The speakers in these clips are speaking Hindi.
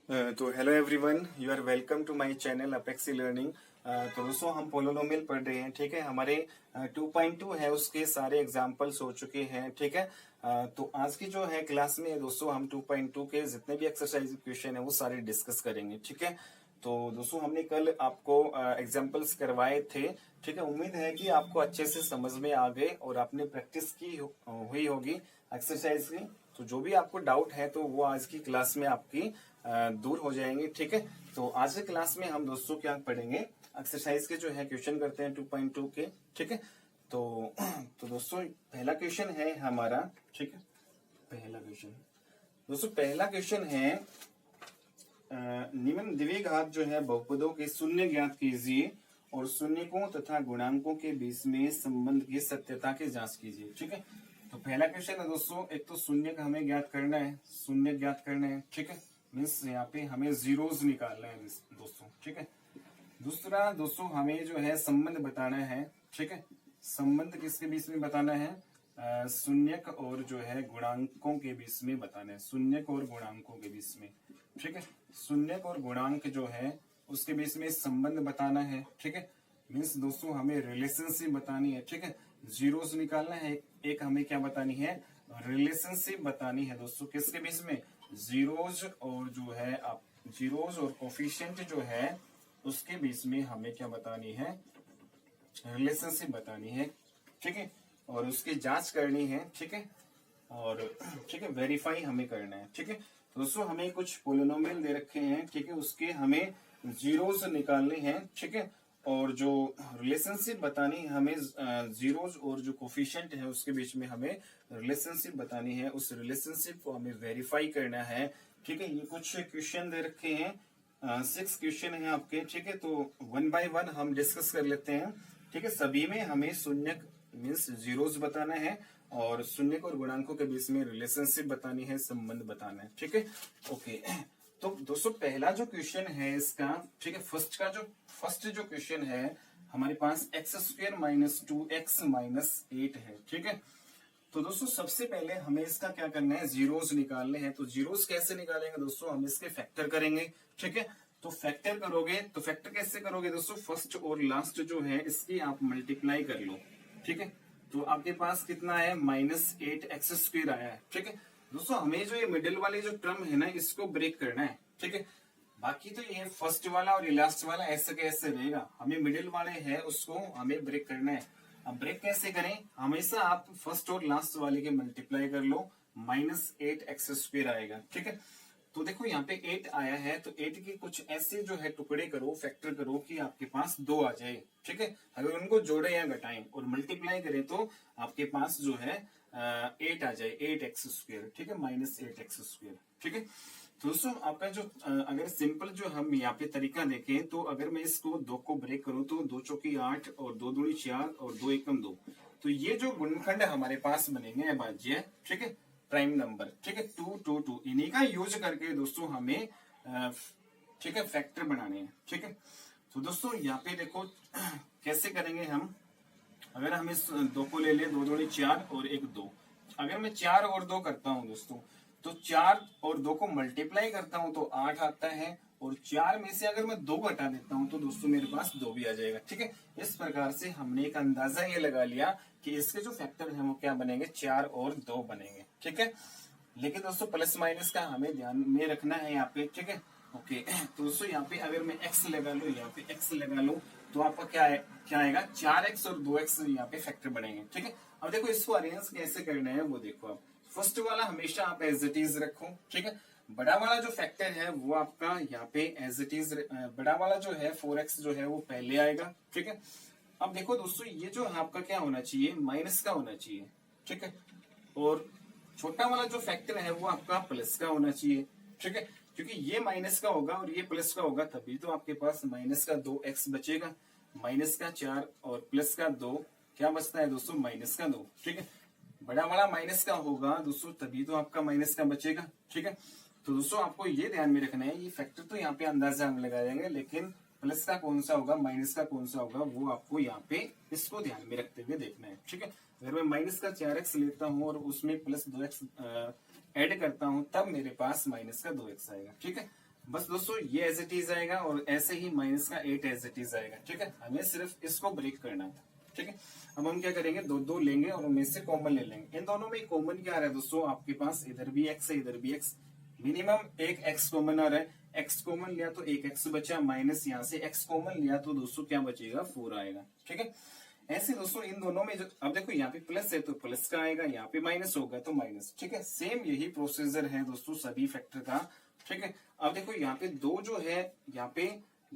तो hello everyone, you are welcome to my channel Apexi learning. तो दोस्तों हम पोलिनोमियल पढ़ रहे हैं, ठीक है। हमारे 2.2 है, उसके सारे एग्जांपल्स हो चुके हैं, ठीक है। तो आज की जो है क्लास में दोस्तों हम 2.2 के जितने भी एक्सरसाइज क्वेश्चन है वो सारे डिस्कस करेंगे, ठीक है। तो दोस्तों हमने कल आपको एग्जांपल्स करवाए थे, ठीक है। उम्मीद है कि आपको अच्छे से समझ में आ गए और आपने प्रैक्टिस की हुई होगी एक्सरसाइज की। तो जो भी आपको डाउट है तो वो आज की क्लास में आपकी दूर हो जाएंगे, ठीक है। तो आज की क्लास में हम दोस्तों क्या पढ़ेंगे, एक्सरसाइज के जो है क्वेश्चन करते हैं 2.2 के, ठीक है। तो दोस्तों पहला क्वेश्चन है हमारा, ठीक है। पहला क्वेश्चन है निम्न द्विघात जो है बहुपदों के शून्य ज्ञात कीजिए और शून्यकों तथा गुणांकों के बीच में संबंध की सत्यता की जांच कीजिए, ठीक है। तो पहला क्वेश्चन है दोस्तों, एक तो शून्य का हमें ज्ञात करना है, शून्य ज्ञात करना है, ठीक है। मीन्स यहाँ पे हमें जीरोज निकालना है दोस्तों, ठीक है। दूसरा दोस्तों हमें जो है संबंध बताना है, ठीक है। संबंध किसके बीच में बताना है, शून्यक और जो है गुणांकों के बीच में बताना है, शून्यक और गुणांकों के बीच में, ठीक है। शून्यक और गुणांक जो है उसके बीच में संबंध बताना है, ठीक है। मीन्स दोस्तों हमें रिलेशनशिप बतानी है, ठीक है। जीरोस निकालना है, एक हमें क्या बतानी है, रिलेशनशिप बतानी है दोस्तों, किसके बीच में, जीरोज और जो है आप जीरोज और कोफिशिएंट जो है उसके बीच में हमें क्या बतानी है, रिलेशनशिप बतानी है, ठीक है। और उसकी जांच करनी है, ठीक है। और ठीक है, वेरीफाई हमें करना है, ठीक है। तो दोस्तों हमें कुछ पोलिनोमियल दे रखे हैं, ठीक है, उसके हमें जीरोस निकालने हैं, ठीक है। और जो रिलेशनशिप बतानी है हमें, जीरोस और जो कोफिशिएंट है उसके बीच में हमें रिलेशनशिप बतानी है, उस रिलेशनशिप को हमें वेरीफाई करना है, ठीक है। ये कुछ क्वेश्चन दे रखे हैं, 6 क्वेश्चन है आपके, ठीक है। तो 1 बाय 1 हम डिस्कस कर लेते हैं, ठीक है। सभी में हमें शून्य मीन्स जीरोस बताना है और शून्य और गुणांकों के बीच में रिलेशनशिप बतानी है, संबंध बताना है, ठीक है। ओके, तो दोस्तों पहला जो क्वेश्चन है इसका, ठीक है, फर्स्ट जो क्वेश्चन है हमारे पास x square minus 2x minus 8 है, ठीक है। तो दोस्तों सबसे पहले हमें इसका क्या करना है, जीरोस निकालने हैं। तो जीरोस कैसे निकालेंगे दोस्तों, हम इसके फैक्टर करेंगे, ठीक है। तो फैक्टर करोगे तो फैक्टर कैसे करोगे दोस्तों, फर्स्ट और लास्ट जो है इसकी आप मल्टीप्लाई कर लो, ठीक है। तो आपके पास कितना है, -8x² आया है, ठीक है। दोस्तों हमें जो ये मिडिल वाली जो टर्म है ना इसको ब्रेक करना है, ठीक है। बाकी तो ये फर्स्ट वाला और ये लास्ट वाला ऐसे कैसे रहेगा, हमें मिडिल वाले है उसको हमें ब्रेक करना है। अब ब्रेक कैसे करें, हमेशा आप फर्स्ट और लास्ट वाले के मल्टीप्लाई कर लो, -8x² आएगा, ठीक है। तो देखो यहाँ पे 8 आया है, तो 8 के कुछ ऐसे जो है टुकड़े करो, फैक्टर करो कि आपके पास 2 आ जाए, ठीक है। अगर उनको जोड़े या घटाएं और मल्टीप्लाई करें तो आपके पास जो है 8 आ जाए, 8x², ठीक है, -8x², ठीक है। तो दोस्तों आपका जो अगर सिंपल जो हम यहाँ पे तरीका देखें तो अगर मैं इसको 2 को ब्रेक करूं तो 2 चौकी 8 और 2 दूनी 4 और 2 एकम 2, तो ये जो गुणनखंड हमारे पास बनेंगे अभाज्य, ठीक है, प्राइम नंबर, ठीक है, 2 2 2, इन्हीं का यूज करके दोस्तों हमें ठीक है फैक्टर बनाने हैं, ठीक है। तो दोस्तों यहाँ पे देखो कैसे करेंगे हम, अगर हम इस 2 को ले ले, 2 दूनी 4 और 1 2, अगर मैं 4 और 2 करता हूं दोस्तों तो 4 और 2 को मल्टीप्लाई करता हूं तो 8 आता है, और 4 में से अगर मैं 2 घटा देता हूं तो दोस्तों मेरे पास 2 भी आ जाएगा, ठीक है। इस प्रकार से हमने एक अंदाजा ये लगा लिया कि इसके जो फैक्टर है वो क्या बनेंगे, 4 और 2 बनेंगे, ठीक है। लेकिन दोस्तों प्लस माइनस का हमें ध्यान में रखना है यहाँ पे, ठीक है। ओके, तो दोस्तों यहाँ पे अगर मैं x लगा लू, यहाँ पे x लगा लू तो आपका क्या आएगा, 4x और 2x यहाँ पे फैक्टर बनेंगे, ठीक है। अब देखो इसको अरेंज कैसे करना है वो देखो, आप फर्स्ट वाला हमेशा आप एज इट इज रखो, ठीक है। बड़ा वाला जो फैक्टर है वो आपका यहाँ पे एज इट इज, बड़ा वाला जो है 4x जो है वो पहले आएगा, ठीक है। अब देखो दोस्तों ये जो आपका क्या होना चाहिए, माइनस का होना चाहिए, ठीक है। और छोटा वाला जो फैक्टर है वो आपका प्लस का होना चाहिए, ठीक है। क्योंकि ये माइनस का होगा और ये प्लस का होगा तभी तो आपके पास माइनस का 2x बचेगा, माइनस का 4 और प्लस का 2 क्या बचता है दोस्तों, माइनस का 2, ठीक है। बड़ा वाला माइनस का होगा दोस्तों तभी तो आपका माइनस का बचेगा, ठीक है। तो दोस्तों आपको ये ध्यान में रखना है, ये फैक्टर तो यहाँ पे अंदाजा हम लगा देंगे, लेकिन प्लस का कौन सा होगा, माइनस का कौन सा होगा, वो आपको यहाँ पे इसको ध्यान में रखते हुए देखना है, ठीक है। अगर मैं माइनस का 4x लेता हूँ और उसमें प्लस 2x ऐड करता हूँ तब मेरे पास माइनस का 2x आएगा, ठीक है। बस दोस्तों ये एज इट इज आएगा और ऐसे ही माइनस का 8 एज इट इज आएगा। ठीक है, हमें सिर्फ इसको ब्रेक करना है। ठीक है, अब हम क्या करेंगे, दो दो लेंगे और उनमें से कॉमन ले लेंगे। इन दोनों में कॉमन क्या आ रहा है दोस्तों, आपके पास इधर भी एक्स है इधर भी एक्स, मिनिमम एक एक्स कॉमन आ रहा है। एक्स कॉमन लिया तो एक एक्स बचा, माइनस यहाँ से एक्स कॉमन लिया तो दोस्तों क्या बचेगा, 4 आएगा। ठीक है, ऐसे दोस्तों इन दोनों में जो अब देखो यहाँ पे प्लस है तो प्लस का आएगा, यहाँ पे माइनस होगा तो माइनस। ठीक है, सेम यही प्रोसीजर है दोस्तों सभी फैक्टर का। ठीक है, अब देखो यहाँ पे 2 जो है, यहाँ पे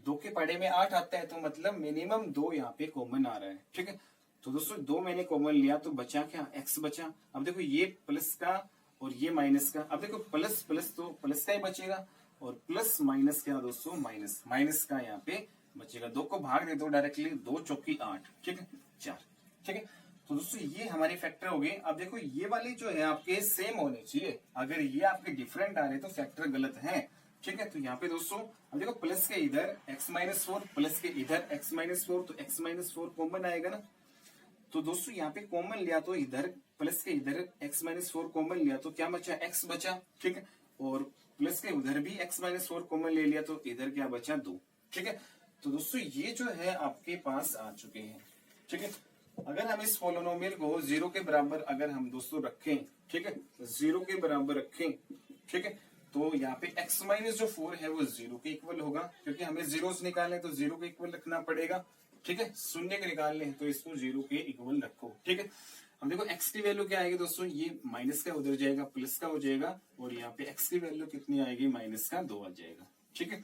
2 के पढ़े में 8 आता है तो मतलब मिनिमम 2 यहाँ पे कॉमन आ रहा है। ठीक है, तो दोस्तों 2 मैंने कॉमन लिया तो बचा क्या, एक्स बचा। अब देखो ये प्लस का और ये माइनस का, अब देखो प्लस प्लस तो प्लस का ही बचेगा और प्लस माइनस क्या दोस्तों, माइनस माइनस का यहाँ पे बचेगा। 2 को भाग दे दो डायरेक्टली, 2 चौकी 8। ठीक है, 4। ठीक है, तो दोस्तों ये हमारी फैक्टर हो गई। अब देखो ये वाले जो है आपके सेम होने चाहिए, अगर ये आपके डिफरेंट आ रहे तो फैक्टर गलत है। ठीक है, तो यहाँ पे दोस्तों अब देखो प्लस के इधर x-4 प्लस के इधर x-4 तो x-4 कॉमन आएगा ना। तो दोस्तों यहाँ पे कॉमन लिया तो इधर प्लस के इधर x-4 कॉमन लिया तो क्या बचा, x बचा। ठीक है, और प्लस के उधर भी x-4 कॉमन ले लिया तो इधर क्या बचा, 2। ठीक है, तो दोस्तों ये जो है आपके पास आ चुके हैं। ठीक है, अगर हम इस पोलिनोमियल को 0 के बराबर अगर हम दोस्तों रखें, ठीक है 0 के बराबर रखें, ठीक है, तो यहाँ पे x-4 है वो 0 के इक्वल होगा, क्योंकि हमें जीरोस निकालने तो 0 के इक्वल रखना पड़ेगा। ठीक है, शून्य के निकालने तो इसको 0 के इक्वल रखो। ठीक है, अब देखो x की वैल्यू क्या आएगी दोस्तों, ये माइनस का उधर जाएगा प्लस का हो जाएगा और यहाँ पे x की वैल्यू कितनी आएगी, माइनस का 2 आ जाएगा। ठीक है,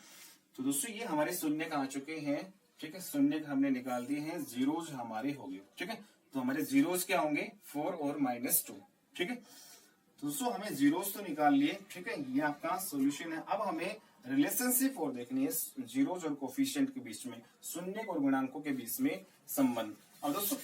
तो दोस्तों ये हमारे शून्य का आ चुके हैं। ठीक है, शून्य हमने निकाल दिए हैं, जीरोज हमारे हो गए। ठीक है, तो हमारे जीरोज क्या होंगे, 4 और -2। ठीक है, तो दोस्तों हमें जीरोज तो निकाल लिए। ठीक है, ये आपका सोल्यूशन है। अब हमें रिलेशनशिप और देखनी है जीरोज और कोफिशिएंट के बीच में, शून्य और गुणांकों के बीच में संबंध। अब दोस्तों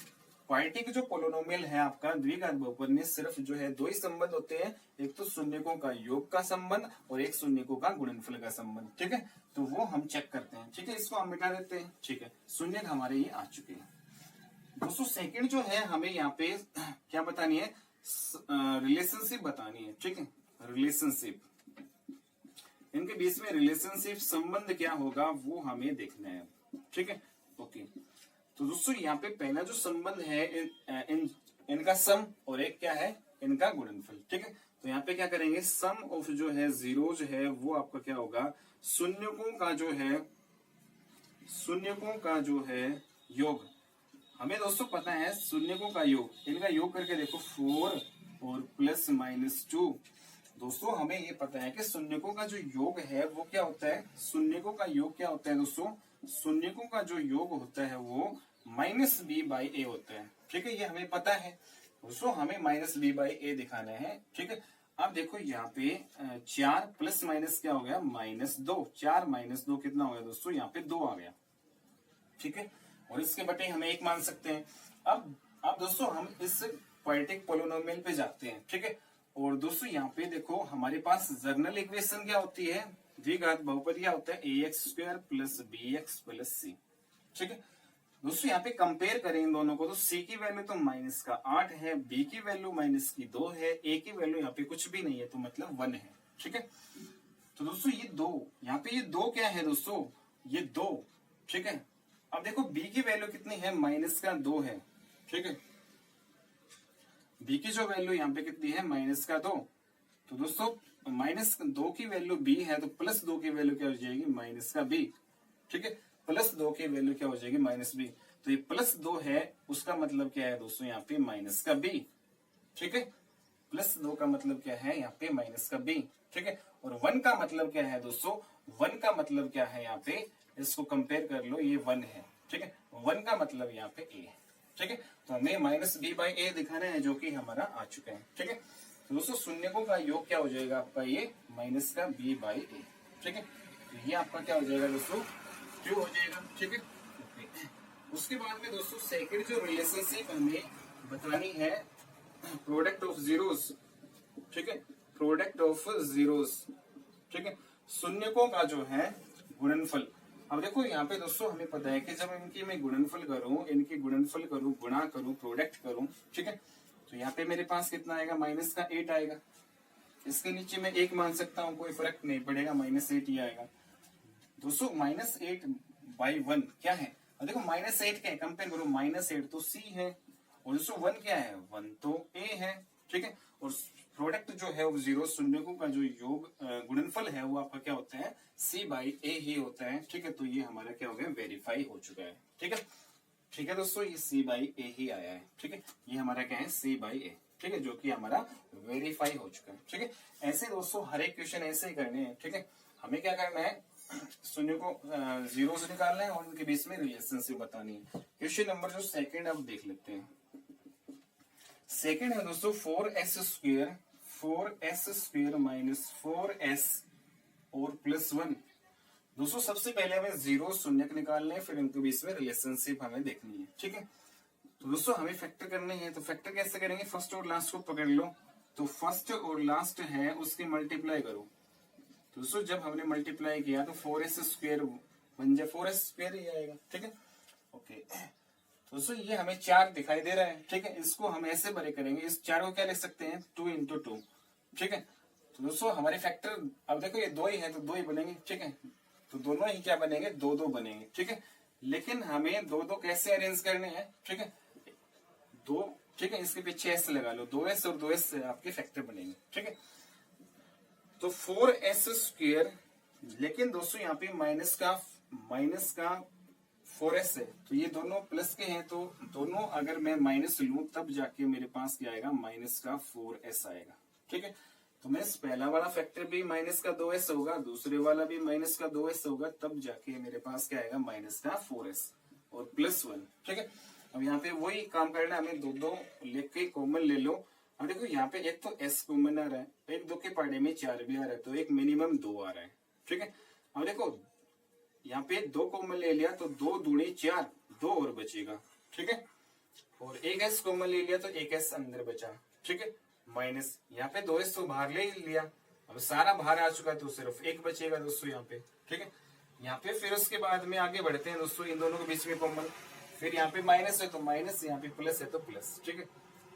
क्वाड्रेटिक जो पोलिनोमियल है आपका द्विघात बहुपद में सिर्फ जो है 2 ही संबंध होते हैं, एक तो शून्यकों का योग का संबंध और एक शून्यकों का गुणनफल का संबंध। ठीक है, तो वो हम चेक करते हैं। ठीक है, इसको हम मिटा देते हैं। ठीक है, शून्य हमारे ये आ चुके हैं। दोस्तों सेकंड जो है हमें यहाँ पे क्या बतानी है, रिलेशनशिप बतानी है। ठीक है, रिलेशनशिप, इनके बीच में रिलेशनशिप संबंध क्या होगा वो हमें देखना है। ठीक है, ओके, तो दोस्तों यहाँ पे पहला जो संबंध है इनका सम और एक क्या है, इनका गुणनफल। ठीक है, तो यहाँ पे क्या करेंगे, सम ऑफ जो है जीरोज है वो आपका क्या होगा, शून्यकों का जो है योग। हमें दोस्तों पता है शून्यकों का योग, इनका योग करके देखो 4 और +-2। दोस्तों हमें ये पता है कि शून्यकों का जो योग है वो क्या होता है, शून्यकों का योग क्या होता है दोस्तों, शून्यकों का जो योग होता है वो -b/a होता है। ठीक है, ये हमें पता है दोस्तों, हमें -b/a दिखाना है। ठीक है, अब देखो यहाँ पे 4 प्लस माइनस क्या हो गया, -2। 4 -2 कितना हो गया दोस्तों, यहाँ पे 2 आ गया। ठीक है, और इसके बटे हमें 1 मान सकते हैं। अब दोस्तों हम इस क्वाड्रेटिक पोलिनोमियल पे जाते हैं। ठीक है, और दोस्तों यहाँ पे देखो हमारे पास जर्नल इक्वेशन क्या होती है, द्विघात बहुपद क्या होता है, ax² + bx + c। ठीक है, दोस्तों यहाँ पे कंपेयर करें इन दोनों को तो c की वैल्यू तो -8 है, b की वैल्यू -2 है, a की वैल्यू यहाँ पे कुछ भी नहीं है तो मतलब 1 है। ठीक है, तो दोस्तों ये 2, यहाँ पे ये 2 क्या है दोस्तों, ये 2। ठीक है, अब देखो b की वैल्यू कितनी है, -2 है। ठीक है, b की जो वैल्यू यहाँ पे कितनी है, -2। तो दोस्तों -2 की वैल्यू b है तो +2 की वैल्यू क्या हो जाएगी, -b। ठीक है, +2 की वैल्यू क्या हो जाएगी, -b। तो ये +2 है, उसका मतलब क्या है दोस्तों, यहाँ पे -b। ठीक है, +2 का मतलब क्या है, यहाँ पे -b। ठीक है, और 1 का मतलब क्या है दोस्तों, 1 का मतलब क्या है, यहाँ पे इसको कंपेयर कर लो, ये 1 है। ठीक है, 1 का मतलब यहाँ पे a है। ठीक है, तो हमें -b/a दिखाना है जो कि हमारा आ चुका है। ठीक है, तो दोस्तों शून्यकों का योग क्या हो जाएगा आपका, ये -b/a। ठीक है, तो ये आपका क्या हो जाएगा दोस्तों, ट्रू हो जाएगा। ठीक है, उसके बाद में दोस्तों सेकंड जो रिलेशनशिप हमें बतानी है, प्रोडक्ट ऑफ जीरोस। ठीक है, प्रोडक्ट ऑफ जीरोस। ठीक है, शून्यकों का जो है गुणनफल। अब देखो यहाँ पे दोस्तों हमें पता है कि जब इनकी मैं गुणनफल करूं, इनकी गुणनफल करूं, गुणा करूं, प्रोडक्ट करूं, ठीक है, तो यहाँ पे मेरे पास कितना आएगा, -8 आएगा। इसके नीचे मैं 1 मान सकता हूँ, कोई फर्क नहीं पड़ेगा, -8 ही आएगा। दोस्तों -8/1 क्या है? और देखो -8 क्या है, कंपेयर करो, -8 तो सी है, और दोस्तों 1 क्या है, 1 तो ए है, ठीक है। और प्रोडक्ट जो है वो जीरो शून्यकों का जो योग गुणनफल है वो आपका क्या होता है, C/A ही होता है, ठीक है। तो ये हमारा क्या हो गया, वेरीफाई हो चुका है, ठीक है। ठीक है दोस्तों, ये C/A ही आया है, ठीक है। ये हमारा क्या है, C/A, ठीक है, जो कि हमारा वेरीफाई हो चुका है, ठीक है। ऐसे दोस्तों हर एक क्वेश्चन ऐसे ही करने हैं, ठीक है। हमें क्या करना है, शून्य को जीरो से निकालना है और उनके बीच में रिलेशनशिप बतानी है। क्वेश्चन नंबर जो सेकंड अब देख लेते हैं। सेकंड है दोस्तों 4s² माइनस 4s और +1। दोस्तों सबसे पहले हमें जीरो शून्यक निकालने हैं, फिर इनके बीच में रिलेशनशिप हमें देखनी है, ठीक है। तो दोस्तों हमें फैक्टर करने हैं, तो फैक्टर कैसे करेंगे, फर्स्ट और लास्ट को पकड़ लो, तो फर्स्ट और लास्ट है उसके मल्टीप्लाई करो। तो दोस्तों जब हमने मल्टीप्लाई किया तो 4s² बन जाए, 4s² ही आएगा, ठीक है, ओके। तो दोस्तों ये हमें 4 दिखाई दे रहा है, ठीक है। इसको हम ऐसे बड़े करेंगे, इस 4 को क्या लिख सकते हैं, 2 × 2, ठीक है। तो दोस्तों हमारे फैक्टर, अब देखो ये 2 ही है तो 2 ही बनेंगे, ठीक है। तो दोनों ही क्या बनेंगे, 2 बनेंगे, ठीक है। लेकिन हमें 2 कैसे अरेंज करने हैं, ठीक है, 2, ठीक है, इसके पीछे एस लगा लो, 2s और 2s आपके फैक्टर बनेंगे, ठीक है। तो 4s², लेकिन दोस्तों यहाँ पे माइनस का 4s है, तो ये दोनों प्लस के हैं, तो दोनों अगर मैं माइनस लूं तब जाके मेरे पास क्या आएगा, -4s आएगा, ठीक है। तो मैं पहला वाला फैक्टर भी -2s होगा, दूसरे वाला भी -2s होगा, तब जाके मेरे पास क्या आएगा, -4s और +1, ठीक है। अब यहाँ पे वही काम करना है, हमें दो लेके कॉमन ले लो। अब देखो यहाँ पे एक तो s कॉमन आ रहा है, एक 2 के पाड़े में 4 भी आ रहा है, तो एक मिनिमम 2 आ रहा है, ठीक है। अब देखो यहाँ पे 2 कॉमन ले लिया तो 2 दूनी 4, 2 और बचेगा, ठीक है। और एक s कॉमन ले लिया तो एक s अंदर बचा, ठीक है, माइनस यहाँ पे 2s तो बाहर ले ही लिया, अब सारा बाहर आ चुका तो सिर्फ एक बचेगा दोस्तों यहाँ पे, ठीक है। यहाँ पे फिर उसके बाद में आगे बढ़ते हैं दोस्तों, इन दोनों के बीच में कॉमन, फिर यहाँ पे माइनस है तो माइनस, यहाँ पे प्लस है तो प्लस, ठीक है।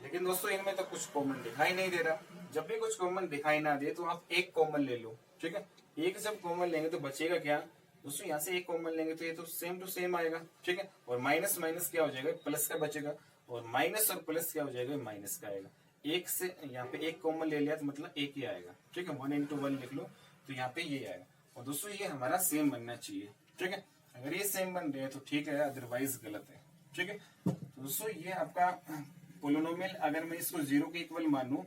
लेकिन दोस्तों इनमें तो कुछ कॉमन दिखाई नहीं दे रहा, जब भी कुछ कॉमन दिखाई ना दे तो आप एक कॉमन ले लो, ठीक है। एक जब कॉमन लेंगे तो बचेगा क्या दोस्तों, यहाँ से एक कॉमन लेंगे तो ये तो सेम टू सेम आएगा, ठीक है। और माइनस माइनस क्या हो जाएगा, प्लस का बचेगा, और माइनस और प्लस क्या हो जाएगा, माइनस का आएगा। एक से यहाँ पे एक कॉमन ले लिया तो मतलब एक ही आएगा, ठीक है, 1 × 1 लिख लो तो यहाँ पे ये आएगा। और दोस्तों ये हमारा सेम बनना चाहिए, ठीक है। अगर ये सेम बन रहे हैं तो ठीक है, अदरवाइज गलत है, ठीक है। तो दोस्तों ये आपका पोलिनोमियल, अगर मैं इसको 0 के इक्वल मानूं,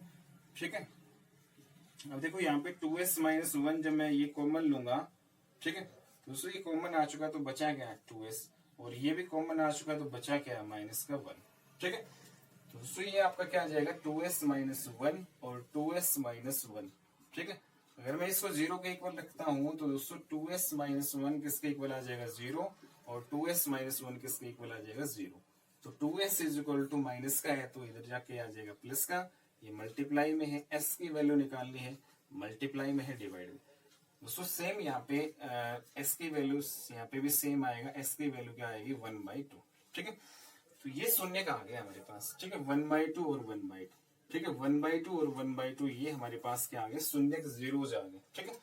ठीक है। अब देखो यहाँ पे 2s - 1 जब मैं ये कॉमन लूंगा, ठीक है, दोस्तों ये कॉमन आ चुका तो बचा क्या है, 2s, और ये भी कॉमन आ चुका तो बचा क्या है, -1, ठीक है। तो दोस्तों ये आपका क्या आ जाएगा, 2s - 1 और 2s - 1, ठीक है। अगर मैं इसको 0 के इक्वल रखता हूं तो दोस्तों 2s - 1 किसके इक्वल आ जाएगा, 0, और 2s - 1 किसके इक्वल आ जाएगा, 0। तो 2s = माइनस का है तो इधर जाके आ जाएगा प्लस का, ये मल्टीप्लाई में है, s की वैल्यू निकालनी है, मल्टीप्लाई में है, डिवाइड में। दोस्तों सेम यहाँ पे s की वैल्यू यहाँ पे भी सेम आएगा, s की वैल्यू क्या आएगी, 1/2, ठीक है। तो ये शून्य का आ गया हमारे पास, ठीक है, 1/2 और 1/2, ठीक है, 1/2 और 1/2 ये हमारे पास क्या आ गए, शून्य के जीरोज आ गए, ठीक है,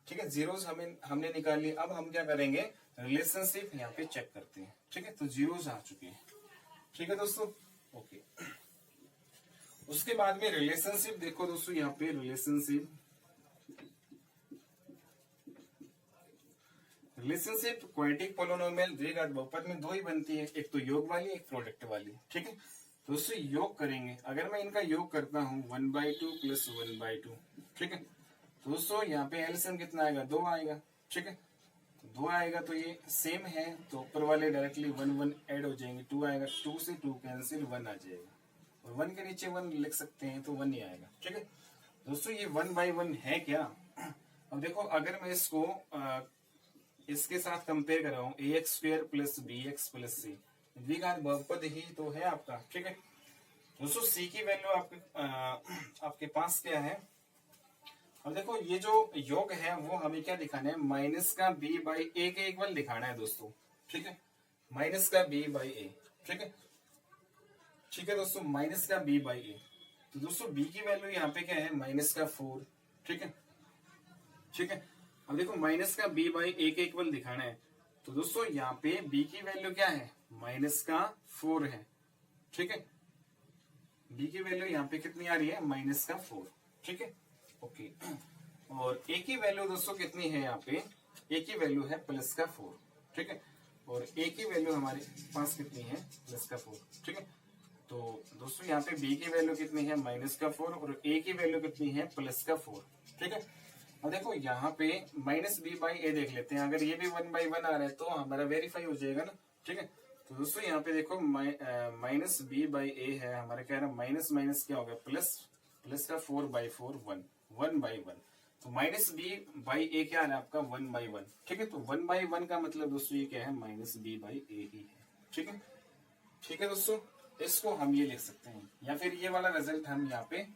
ठीक है। जीरोज हमने निकाल लिए। अब हम क्या करेंगे, रिलेशनशिप यहाँ पे चेक करते हैं, ठीक है। तो जीरोज आ चुके हैं, ठीक है दोस्तों, ओके। उसके बाद में रिलेशनशिप देखो दोस्तों, यहाँ पे रिलेशनशिप क्वाड्रेटिक पोलिनोमियल द्विघात बहुपद में 2 ही बनती है, एक तो योग वाली, एक प्रोडक्ट वाली, ठीक है। तो दोस्तों योग करेंगे, अगर मैं इनका योग करता हूँ 1/2 + 1/2, ठीक है। तो दोस्तों यहाँ पे एलसीएम कितना आएगा, 2 आएगा, ठीक है। 2 आएगा तो ये सेम है, तो ऊपर वाले डायरेक्टली 1 1 ऐड हो जाएंगे, 2 आएगा, 2 से 2 कैंसिल, 1 आ जाएगा, और 1 के नीचे 1 लिख सकते हैं तो 1 ही आएगा, ठीक है। दोस्तों ये 1/1 है क्या। अब देखो अगर मैं इसको इसके साथ कंपेयर कर रहा हूँ, ax² + bx + c, द्विघात बहुपद ही तो है आपका, ठीक है। दोस्तों c की वैल्यू आपके पास क्या है, अब देखो ये जो योग है वो हमें क्या दिखाना है, -b/a के इक्वल दिखाना है दोस्तों, ठीक है, -b/a, ठीक है, ठीक है दोस्तों, -b/a। तो दोस्तों b की वैल्यू यहाँ पे क्या है, -4, ठीक है, ठीक है। अब देखो माइनस का b बाई a के इक्वल दिखाना है, तो दोस्तों यहाँ पे b की वैल्यू क्या है, माइनस का 4 है, ठीक है। b की वैल्यू यहाँ पे कितनी आ रही है, माइनस का 4, ठीक है, ओके। और a की वैल्यू दोस्तों कितनी है, यहाँ पे a की वैल्यू है प्लस का 4, ठीक है। और a की वैल्यू हमारे पास कितनी है, प्लस का 4, ठीक है। तो दोस्तों यहाँ पे b की वैल्यू कितनी है, माइनस का 4, और a की वैल्यू कितनी है, प्लस का 4, ठीक है। और देखो यहाँ पे माइनस बी बाई ए देख लेते हैं, अगर ये भी 1/1 आ रहा है तो हमारा वेरीफाई हो जाएगा ना, ठीक है। तो दोस्तों यहाँ पे देखो माइनस बी बाई ए है, हमारा क्या है, माइनस माइनस क्या हो गया, प्लस, प्लस का 4/4 1/1, तो माइनस बी बाई ए क्या आ रहा है आपका, 1/1, ठीक है। तो 1/1 का मतलब दोस्तों ये क्या है, माइनस बी बाई ए ही है, ठीक है, ठीक है दोस्तों। इसको हम ये लिख सकते हैं, या फिर ये वाला रिजल्ट हम यहाँ पे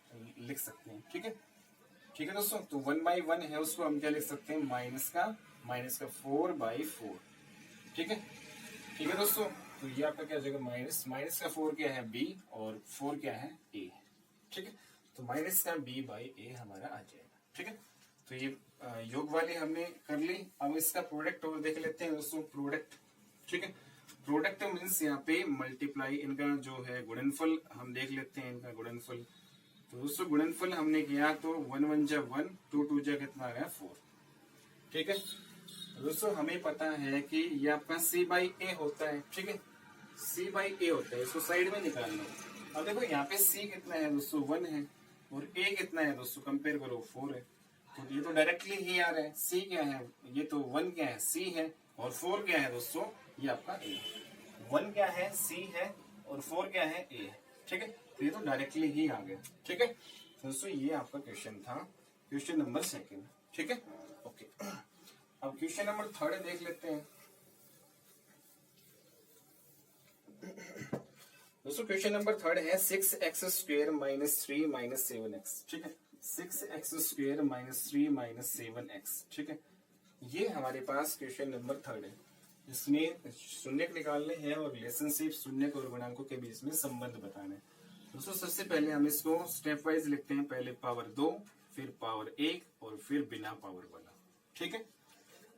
लिख सकते हैं, ठीक है, ठीक है दोस्तों। तो 1/1 है, उसको हम क्या लिख सकते हैं, माइनस का 4/4, ठीक है, ठीक है दोस्तों। तो ये आपका क्या हो जाएगा, माइनस का 4 क्या है, b, और 4 क्या है, a, ठीक है। तो माइनस का b बाई a हमारा आ जाएगा, ठीक है। तो ये योग वाली हमने कर ली। अब इसका प्रोडक्ट और देख लेते हैं दोस्तों, प्रोडक्ट, ठीक है। प्रोडक्ट मीन्स यहाँ पे मल्टीप्लाई, इनका जो है गुणनफल हम देख लेते हैं, इनका गुणनफल। तो दोस्तों गुणनफल हमने किया तो 1 1 जा 1, 2 2 जा कितना आ गया, 4, ठीक है। तो दोस्तों हमें पता है कि ये आपका c बाई ए होता है, ठीक है, c बाई ए होता है, इसको साइड में निकालना है। अब देखो यहाँ पे c कितना है दोस्तों, 1 है, और a कितना है दोस्तों, कंपेयर करो, 4 है। तो ये तो डायरेक्टली ही आ रहा है, c क्या है, ये तो 1 क्या है, c है, और 4 क्या है दोस्तों, ये आपका a है। 1 क्या है, c है, और 4 क्या है, a है, ठीक है। तो ये तो डायरेक्टली ही आ गया, ठीक है। दोस्तों ये आपका क्वेश्चन था, क्वेश्चन नंबर 2, ठीक है, ओके। अब क्वेश्चन नंबर 3 देख लेते हैं दोस्तों। क्वेश्चन नंबर 3 है 6x² - 3 - 7x, ठीक है, 6x² - 3 - 7x, ठीक है। ये हमारे पास क्वेश्चन नंबर 3 है। इसमें शून्यक निकालने हैं और रिलेशनशिप शून्यक और गुणांकों के बीच में संबंध बताना है। दोस्तों सबसे पहले हम इसको स्टेप वाइज लिखते हैं, पहले पावर 2, फिर पावर 1, और फिर बिना पावर वाला, ठीक है।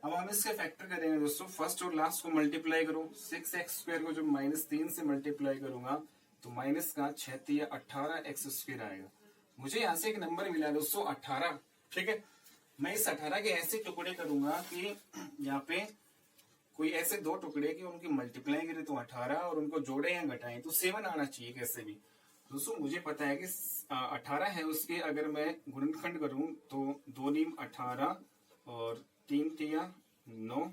अब हम इसके फैक्टर करेंगे दोस्तों, फर्स्ट और लास्ट को मल्टीप्लाई करो। 6x² को जब -3 से मल्टीप्लाई करूंगा तो माइनस का 6 या 18x² आएगा। मुझे यहाँ से एक नंबर मिला दोस्तों 18, ठीक है। मैं इस 18 के ऐसे टुकड़े करूंगा कि यहाँ पे कोई ऐसे 2 टुकड़े की उनकी मल्टीप्लाई करें तो 18, और उनको जोड़े या घटाएं तो 7 आना चाहिए कैसे भी। दोस्तों मुझे पता है कि 18 है, उसके अगर मैं गुणनखंड करूं तो 2 नीम 18 और 3 तिया 9,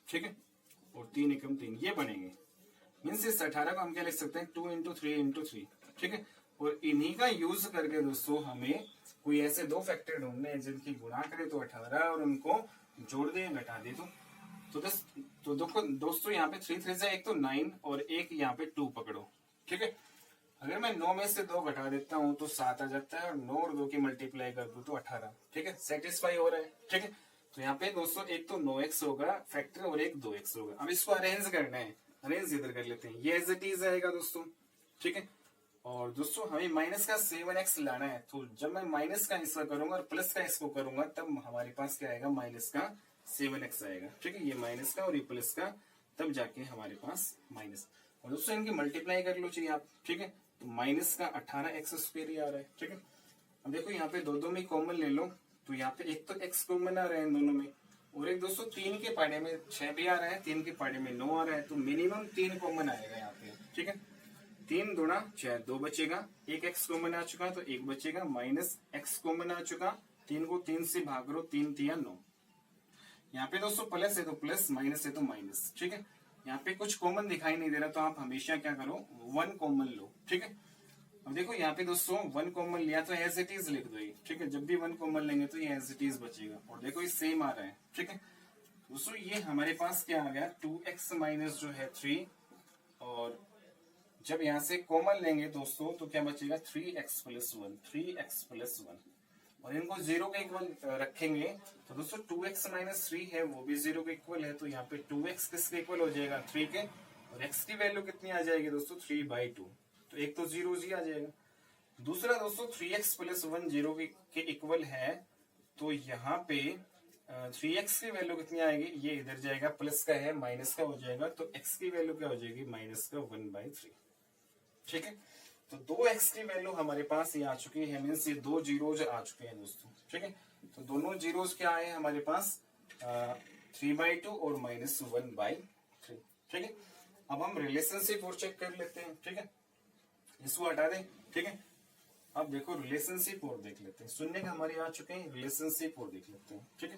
ठीक है, और 3 एकम 3, ये बनेंगे। मीन्स इस 18 को हम क्या लिख सकते हैं, 2 × 3 × 3, ठीक है। और इन्हीं का यूज करके दोस्तों हमें कोई ऐसे 2 फैक्टर ढूंढने हैं जिनकी गुणा करे तो 18 और उनको जोड़ दे घटा दे तो देखो दोस्तों यहाँ पे 3 3 से एक तो 9 और एक यहाँ पे 2 पकड़ो, ठीक है। अगर मैं 9 में से 2 घटा देता हूँ तो 7 आ जाता है, और 9 और 2 की मल्टीप्लाई कर दूं तो 18, ठीक है, सेटिस्फाई हो रहा है, ठीक है। तो यहाँ पे दोस्तों एक तो 9x होगा फैक्टर और एक 2x होगा। अब इसको अरेंज करना है, अरेंज इधर कर लेते हैं, ये एज इट इज आएगा दोस्तों, ठीक है। और दोस्तों हमें माइनस का 7x लाना है, तो जब मैं माइनस का इसका करूंगा और प्लस का इसको करूंगा तब हमारे पास क्या आएगा, माइनस का 7x आएगा, ठीक है। ये माइनस का और ये प्लस का, तब जाके हमारे पास माइनस। और दोस्तों इनकी मल्टीप्लाई कर लो चाहिए आप, ठीक है। तो माइनस का 18x² ही आ रहा है, ठीक है। अब देखो यहाँ पे 2 में कॉमन ले लो, तो यहाँ पे एक तो x कॉमन आ रहा है इन दोनों में, और एक दोस्तों 3 के पाड़े में 6 भी आ रहा है, 3 के पाड़े में 9 आ रहा है, तो मिनिमम 3 कॉमन आएगा यहाँ पे, ठीक है। 3 दूना 6, 2 बचेगा, एक x कॉमन आ चुका तो 1 बचेगा, माइनस x कॉमन आ चुका, 3 को 3 से भाग करो, 3 तिया 9। यहाँ पे दोस्तों प्लस है तो प्लस, माइनस है तो माइनस, ठीक है। यहाँ पे कुछ कॉमन दिखाई नहीं दे रहा तो आप हमेशा क्या करो, 1 कॉमन लो, ठीक है। अब देखो यहाँ पे दोस्तों 1 कॉमन लिया तो एज इट इज लिख दो ये, ठीक है। जब भी 1 कॉमन लेंगे तो ये एज इट इज बचेगा, और देखो ये सेम आ रहा है, ठीक है। दोस्तों ये हमारे पास क्या आ गया, 2x माइनस जो है 3, और जब यहाँ से कॉमन लेंगे दोस्तों तो क्या बचेगा, 3x + 1, 3x + 1, और इनको 0 के इक्वल रखेंगे तो दोस्तों 2x - 3 है वो भी 0 के इक्वल है, तो यहाँ पे 2x किसके इक्वल हो जाएगा, 3 के, और x की वैल्यू कितनी आ जाएगी दोस्तों, 3/2, तो एक तो 0 ही आ जाएगा। दूसरा दोस्तों 3x + 1 0 के इक्वल है, तो यहाँ पे 3x की वैल्यू कितनी आएगी, ये इधर जाएगा, प्लस का है माइनस का हो जाएगा, तो x की वैल्यू क्या हो जाएगी, माइनस का 1/3। ठीक है, तो 2x की वैल्यू हमारे पास ये आ चुकी है, मीन्स ये 2 जीरोज आ चुके हैं दोस्तों। ठीक है, तो दोनों जीरोज क्या आए हमारे पास, 3/2 और -1/3। ठीक है, अब हम रिलेशनशिप और चेक कर लेते हैं। ठीक है, इसको हटा दें। ठीक है, अब देखो रिलेशनशिप और देख लेते हैं, शून्य का हमारे आ चुके हैं, रिलेशनशिप और देख लेते हैं। ठीक है,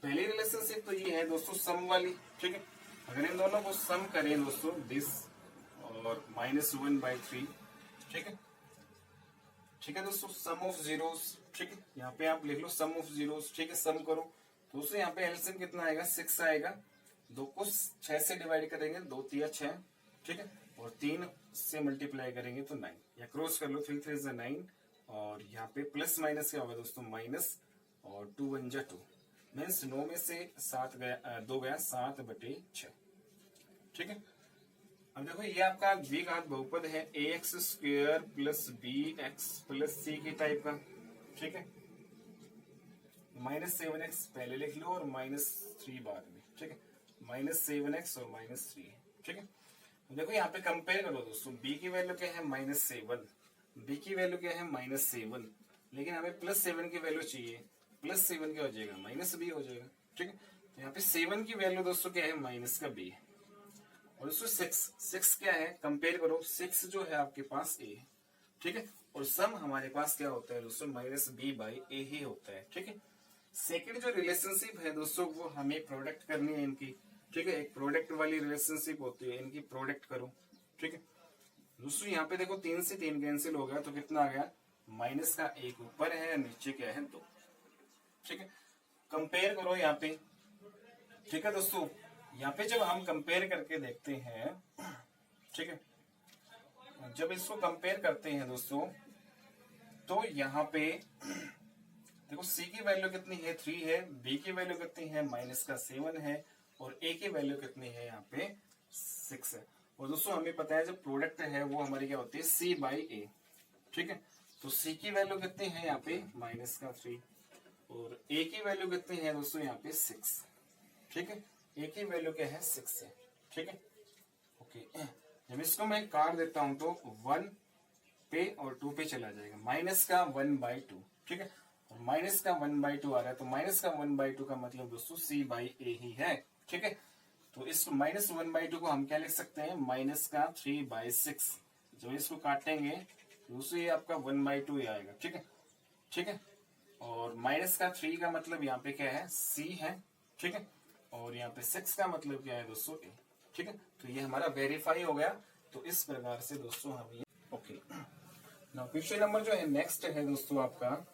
पहली रिलेशनशिप तो ये है दोस्तों सम वाली। ठीक है, अगर इन दोनों को सम करें दोस्तों, दिस और -1/3। ठीक है, ठीक है दोस्तों, सम ऑफ जीरोस। ठीक है, यहाँ पे आप लिख लो सम ऑफ जीरोस। ठीक है, सम करो तो दोस्तों यहाँ पे एलसीएम कितना आएगा, 6 आएगा। 2 को 6 से डिवाइड करेंगे, 2 3 6। ठीक है, और 3 से मल्टीप्लाई करेंगे तो 9, या क्रॉस कर लो, 3 3 is 9, और यहाँ पे प्लस माइनस क्या होगा दोस्तों, माइनस, और 2 1 जा 2, मीन्स 9 में से 7 गया, 2 गया, 7/6। ठीक है, अब देखो ये आपका द्विघात बहुपद है, ax² plus bx plus c की टाइप का। ठीक है, -7x पहले लिख लो और -3 बाद में। ठीक है, -7x और -3। ठीक है, देखो यहाँ पे कंपेयर करो दोस्तों, b की वैल्यू क्या है, -7, b की वैल्यू क्या है, -7, लेकिन हमें +7 की वैल्यू चाहिए। +7 क्या हो जाएगा, -b हो जाएगा। ठीक है, तो यहाँ पे 7 की वैल्यू दोस्तों क्या है, माइनस का b, और दोस्तों 6 क्या है, कंपेयर करो, 6 जो है आपके पास a है। ठीक है, और सम हमारे पास क्या होता है दोस्तों, -b/a ही होता है। ठीक है, सेकंड जो रिलेशनशिप है दोस्तों, वो हमें प्रोडक्ट करनी है इनकी। ठीक है, एक प्रोडक्ट वाली रिलेशनशिप होती है, इनकी प्रोडक्ट करो। ठीक है दोस्तों, यहाँ पे देखो 3 से 3 कैंसिल हो गया, तो कितना आ गया, माइनस का 1 ऊपर है, नीचे क्या है 2। ठीक है, कंपेयर करो यहाँ पे। ठीक है दोस्तों, यहाँ पे जब हम कंपेयर करके देखते हैं, ठीक है, जब इसको कंपेयर करते हैं दोस्तों, तो यहाँ पे देखो c की वैल्यू कितनी है, 3 है, b की वैल्यू कितनी है, -7 है, और a की वैल्यू कितनी है, यहाँ पे 6 है। और दोस्तों हमें पता है जब प्रोडक्ट है वो हमारी क्या होती है, c/a। ठीक है, तो c की वैल्यू कितनी है यहाँ पे, -3, और a की वैल्यू कितनी है दोस्तों, यहाँ पे 6। ठीक है, a की वैल्यू क्या है, 6 है। ठीक है, ओके, जब इसको मैं काट देता हूं तो 1 पे और 2 पे चला जाएगा, माइनस का 1/2। ठीक है, और माइनस का 1/2 आ रहा है, तो माइनस का 1/2 का मतलब दोस्तों c/a ही है। ठीक है, तो इस -1/2 को हम क्या लिख सकते हैं, माइनस का 3/6। जब इसको काटेंगे दोस्तों ये आपका 1/2 ही आएगा। ठीक है, ठीक है, और माइनस का 3 का मतलब यहाँ पे क्या है, c है। ठीक है, और यहाँ पे 6 का मतलब क्या है दोस्तों, a। ठीक है, तो ये हमारा वेरीफाई हो गया। तो इस प्रकार से दोस्तों हम ये ओके। नाउ क्वेश्चन नंबर जो है नेक्स्ट है दोस्तों आपका,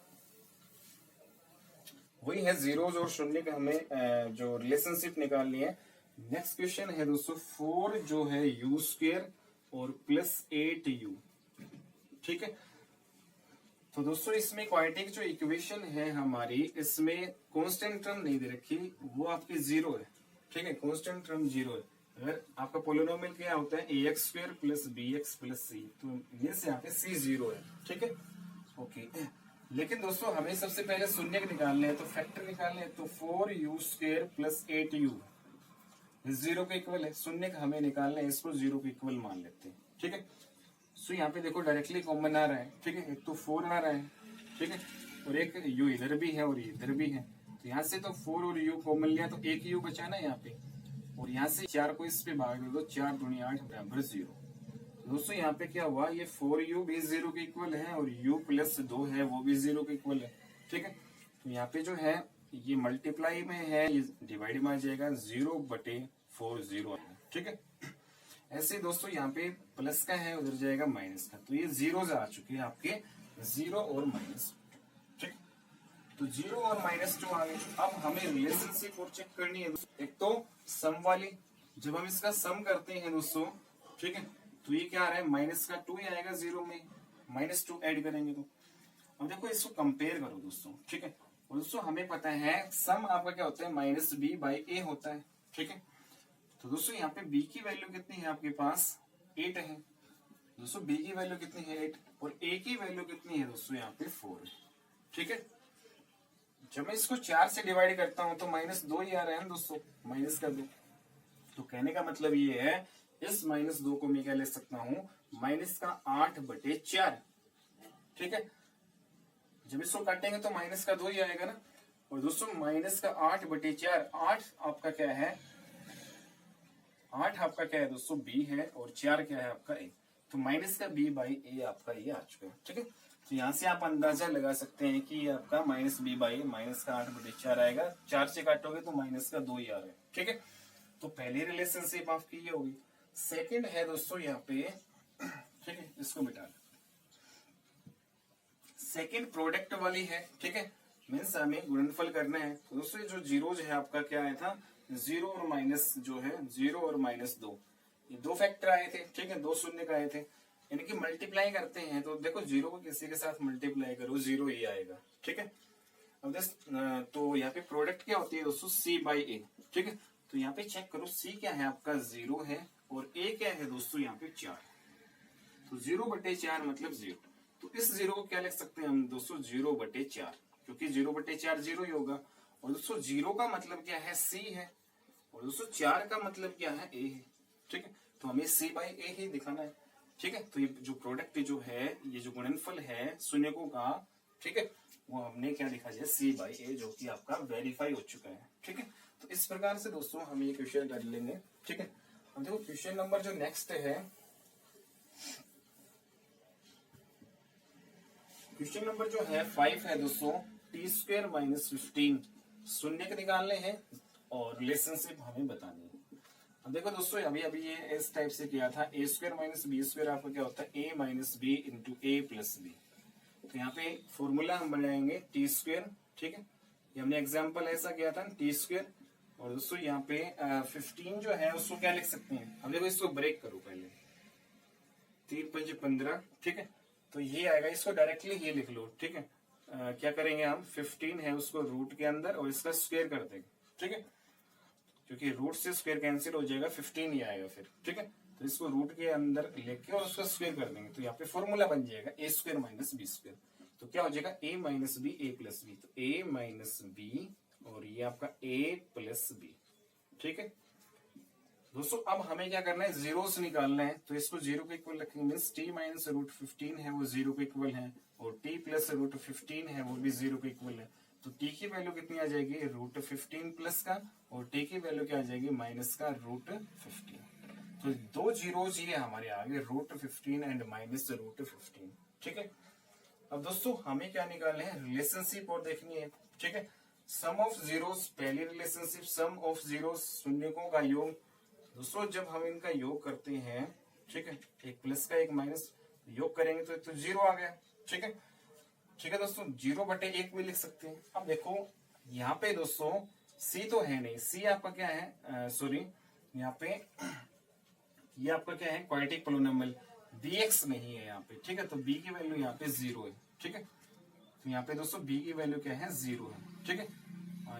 वही है जीरोज और शून्य का हमें जो रिलेशनशिप निकालनी है। नेक्स्ट क्वेश्चन है दोस्तों 4 जो है u² और +8u। ठीक है, तो दोस्तों इसमें क्वाड्रेटिक जो इक्वेशन है हमारी, इसमें कांस्टेंट टर्म नहीं दे रखी, वो आपकी 0 है। ठीक है, कांस्टेंट टर्म 0 है। अगर आपका पोलिनोमियल क्या होता है, ax² + bx + c, तो ये से यहाँ पे c 0 है। ठीक है, ओके, लेकिन दोस्तों हमें सबसे पहले शून्य निकालने हैं, तो फैक्टर निकालने हैं, तो 4u² + 8u 0 के इक्वल है। शून्य का हमें निकालना है, इसको 0 के इक्वल मान लेते हैं। ठीक है, सो यहाँ पे देखो डायरेक्टली कॉमन आ रहा है। ठीक है, एक तो 4 आ रहा है। ठीक है, और एक u इधर भी है और इधर भी है, तो यहाँ से तो 4 और u कॉमन लिया तो एक u बचा ना यहाँ पे, और यहाँ से 4 को इस पे भाग दे दो, 4 दूनी 8 बराबर 0। दोस्तों यहाँ पे क्या हुआ, ये 4u भी 0 के इक्वल है और u + 2 है वो भी 0 के इक्वल है। ठीक है, तो यहाँ पे जो है ये मल्टीप्लाई में है, ये डिवाइड में आ जाएगा, 0/4 0 आएगा। ठीक है, ऐसे दोस्तों यहाँ पे प्लस का है, उधर जाएगा माइनस का, तो ये जीरोज आ चुके हैं आपके, 0 और माइनस। ठीक, तो 0 और -2 आ गए। अब हमें रिलेशनशिप और चेक करनी है। एक तो सम वाली, जब हम इसका सम करते हैं दोस्तों, ठीक है, तो ये क्या आ रहा है, -2 ही आएगा 0 में, -2 ऐड करेंगे तो। अब देखो इसको कंपेयर करो दोस्तों। ठीक है, और दोस्तों हमें पता है सम आपका क्या होता है, -b/a होता है। ठीक है, तो दोस्तों यहाँ पे b की वैल्यू कितनी है आपके पास, 8 है। दोस्तों b की वैल्यू कितनी है, 8, और a की वैल्यू कितनी है दोस्तों यहाँ पे 4 है। ठीक है, जब मैं इसको 4 से डिवाइड करता हूं तो -2 ही आ रहा है ना दोस्तों, -2। तो कहने का मतलब ये है इस -2 को मैं क्या ले सकता हूं, -8/4। ठीक है, जब इसको काटेंगे तो -2 ही आएगा ना। और दोस्तों -8/4, 8 आपका क्या है, 8 आपका क्या है दोस्तों, b है, और 4 क्या है आपका a। तो -b/a आपका ये आ चुका है। ठीक है, तो यहाँ से आप अंदाजा लगा सकते हैं कि ये आपका -b/a -8/4 आएगा। 4 से काटोगे तो -2 ही आ रहा है। ठीक है, तो पहली रिलेशनशिप आपकी ये होगी। सेकंड है दोस्तों यहाँ पे, ठीक है, इसको मिटा लो। सेकंड प्रोडक्ट वाली है। ठीक है, मीन्स हमें गुणनफल करना है। तो दोस्तों जो जीरोज है आपका क्या आया था, 0 और माइनस जो है 0 और -2, ये 2 फैक्टर आए थे। ठीक है, 2 शून्य का आए थे। यानी कि मल्टीप्लाई करते हैं तो देखो 0 को किसी के साथ मल्टीप्लाई करो 0 ही आएगा। ठीक है, अब तो यहाँ पे प्रोडक्ट क्या होती है दोस्तों, c/a। ठीक है, तो यहाँ पे चेक करो c क्या है आपका 0 है, और a क्या है दोस्तों यहाँ पे 4। तो 0/4 मतलब 0। तो इस 0 को क्या लिख सकते हैं हम दोस्तों, 0/4, क्योंकि 0/4 0 ही होगा। और दोस्तों 0 का मतलब क्या है, c है, और दोस्तों 4 का मतलब क्या है, a है। ठीक है, तो हमें c/a ही दिखाना है। ठीक है, तो ये जो प्रोडक्ट जो है, ये जो गुणनफल है शून्यकों का, ठीक है, वो हमने क्या लिखा जाए, c/a, जो कि आपका वेरीफाई हो चुका है। ठीक है, तो इस प्रकार से दोस्तों हम ये क्वेश्चन कर लेंगे। ठीक है, अब देखो क्वेश्चन नंबर जो नेक्स्ट है, क्वेश्चन नंबर जो है 5 है दोस्तों, t² - 15 शून्य के निकालने हैं और रिलेशनशिप हमें बतानी है। अब देखो दोस्तों अभी अभी ये इस टाइप से किया था, a² - b² आपका क्या होता है, a - b × a + b। तो यहाँ पे फॉर्मूला हम बनाएंगे t²। ठीक है, ये हमने एग्जांपल ऐसा किया था t²। और दोस्तों यहाँ पे 15 जो है उसको क्या लिख सकते हैं, अब देखो इसको ब्रेक करो पहले, 3 × 5 = 15। ठीक है, तो ये आएगा, इसको डायरेक्टली ये लिख लो। ठीक है, क्या करेंगे हम, 15 है उसको रूट के अंदर और इसका स्क्वायर कर देंगे। ठीक है, क्योंकि रूट से स्क्वायर कैंसिल हो जाएगा, 15 ही आएगा फिर। ठीक है, तो इसको रूट के अंदर लेके और उसका स्क्वायर कर देंगे, तो यहाँ पे फॉर्मूला बन जाएगा a² - b²। तो क्या हो जाएगा, a - b a + b। तो a - b और ये आपका a + b। ठीक है दोस्तों, अब हमें क्या करना है, जीरोस निकालना है। तो इसको 0 के इक्वल रखेंगे, मीन्स t - √15 है वो 0 के इक्वल है, और t + √15 है वो भी 0 के इक्वल है। तो t की वैल्यू कितनी आ जाएगी, √15 प्लस का, और t की वैल्यू क्या आ जाएगी, माइनस का √15। तो 2 जीरोज ये हमारे आगे, √15 एंड -√15। ठीक है, अब दोस्तों हमें क्या निकालना है, रिलेशनशिप और देखनी है। ठीक है, सम ऑफ जीरोस, पहली रिलेशनशिप सम ऑफ जीरोस, शून्यकों का योग। दोस्तों जब हम इनका योग करते हैं, ठीक है, एक प्लस का एक माइनस, योग करेंगे तो 0 आ गया। ठीक है, ठीक है दोस्तों, 0/1 भी लिख सकते हैं। अब देखो यहाँ पे दोस्तों c तो है नहीं, c आपका क्या है, सॉरी यहाँ पे ये आपका क्या है, क्वाड्रेटिक पोलिनोमियल, bx नहीं है यहाँ पे। ठीक है, तो b की वैल्यू यहाँ पे 0 है। ठीक है, तो यहाँ पे दोस्तों b की वैल्यू क्या है, 0 है। ठीक है,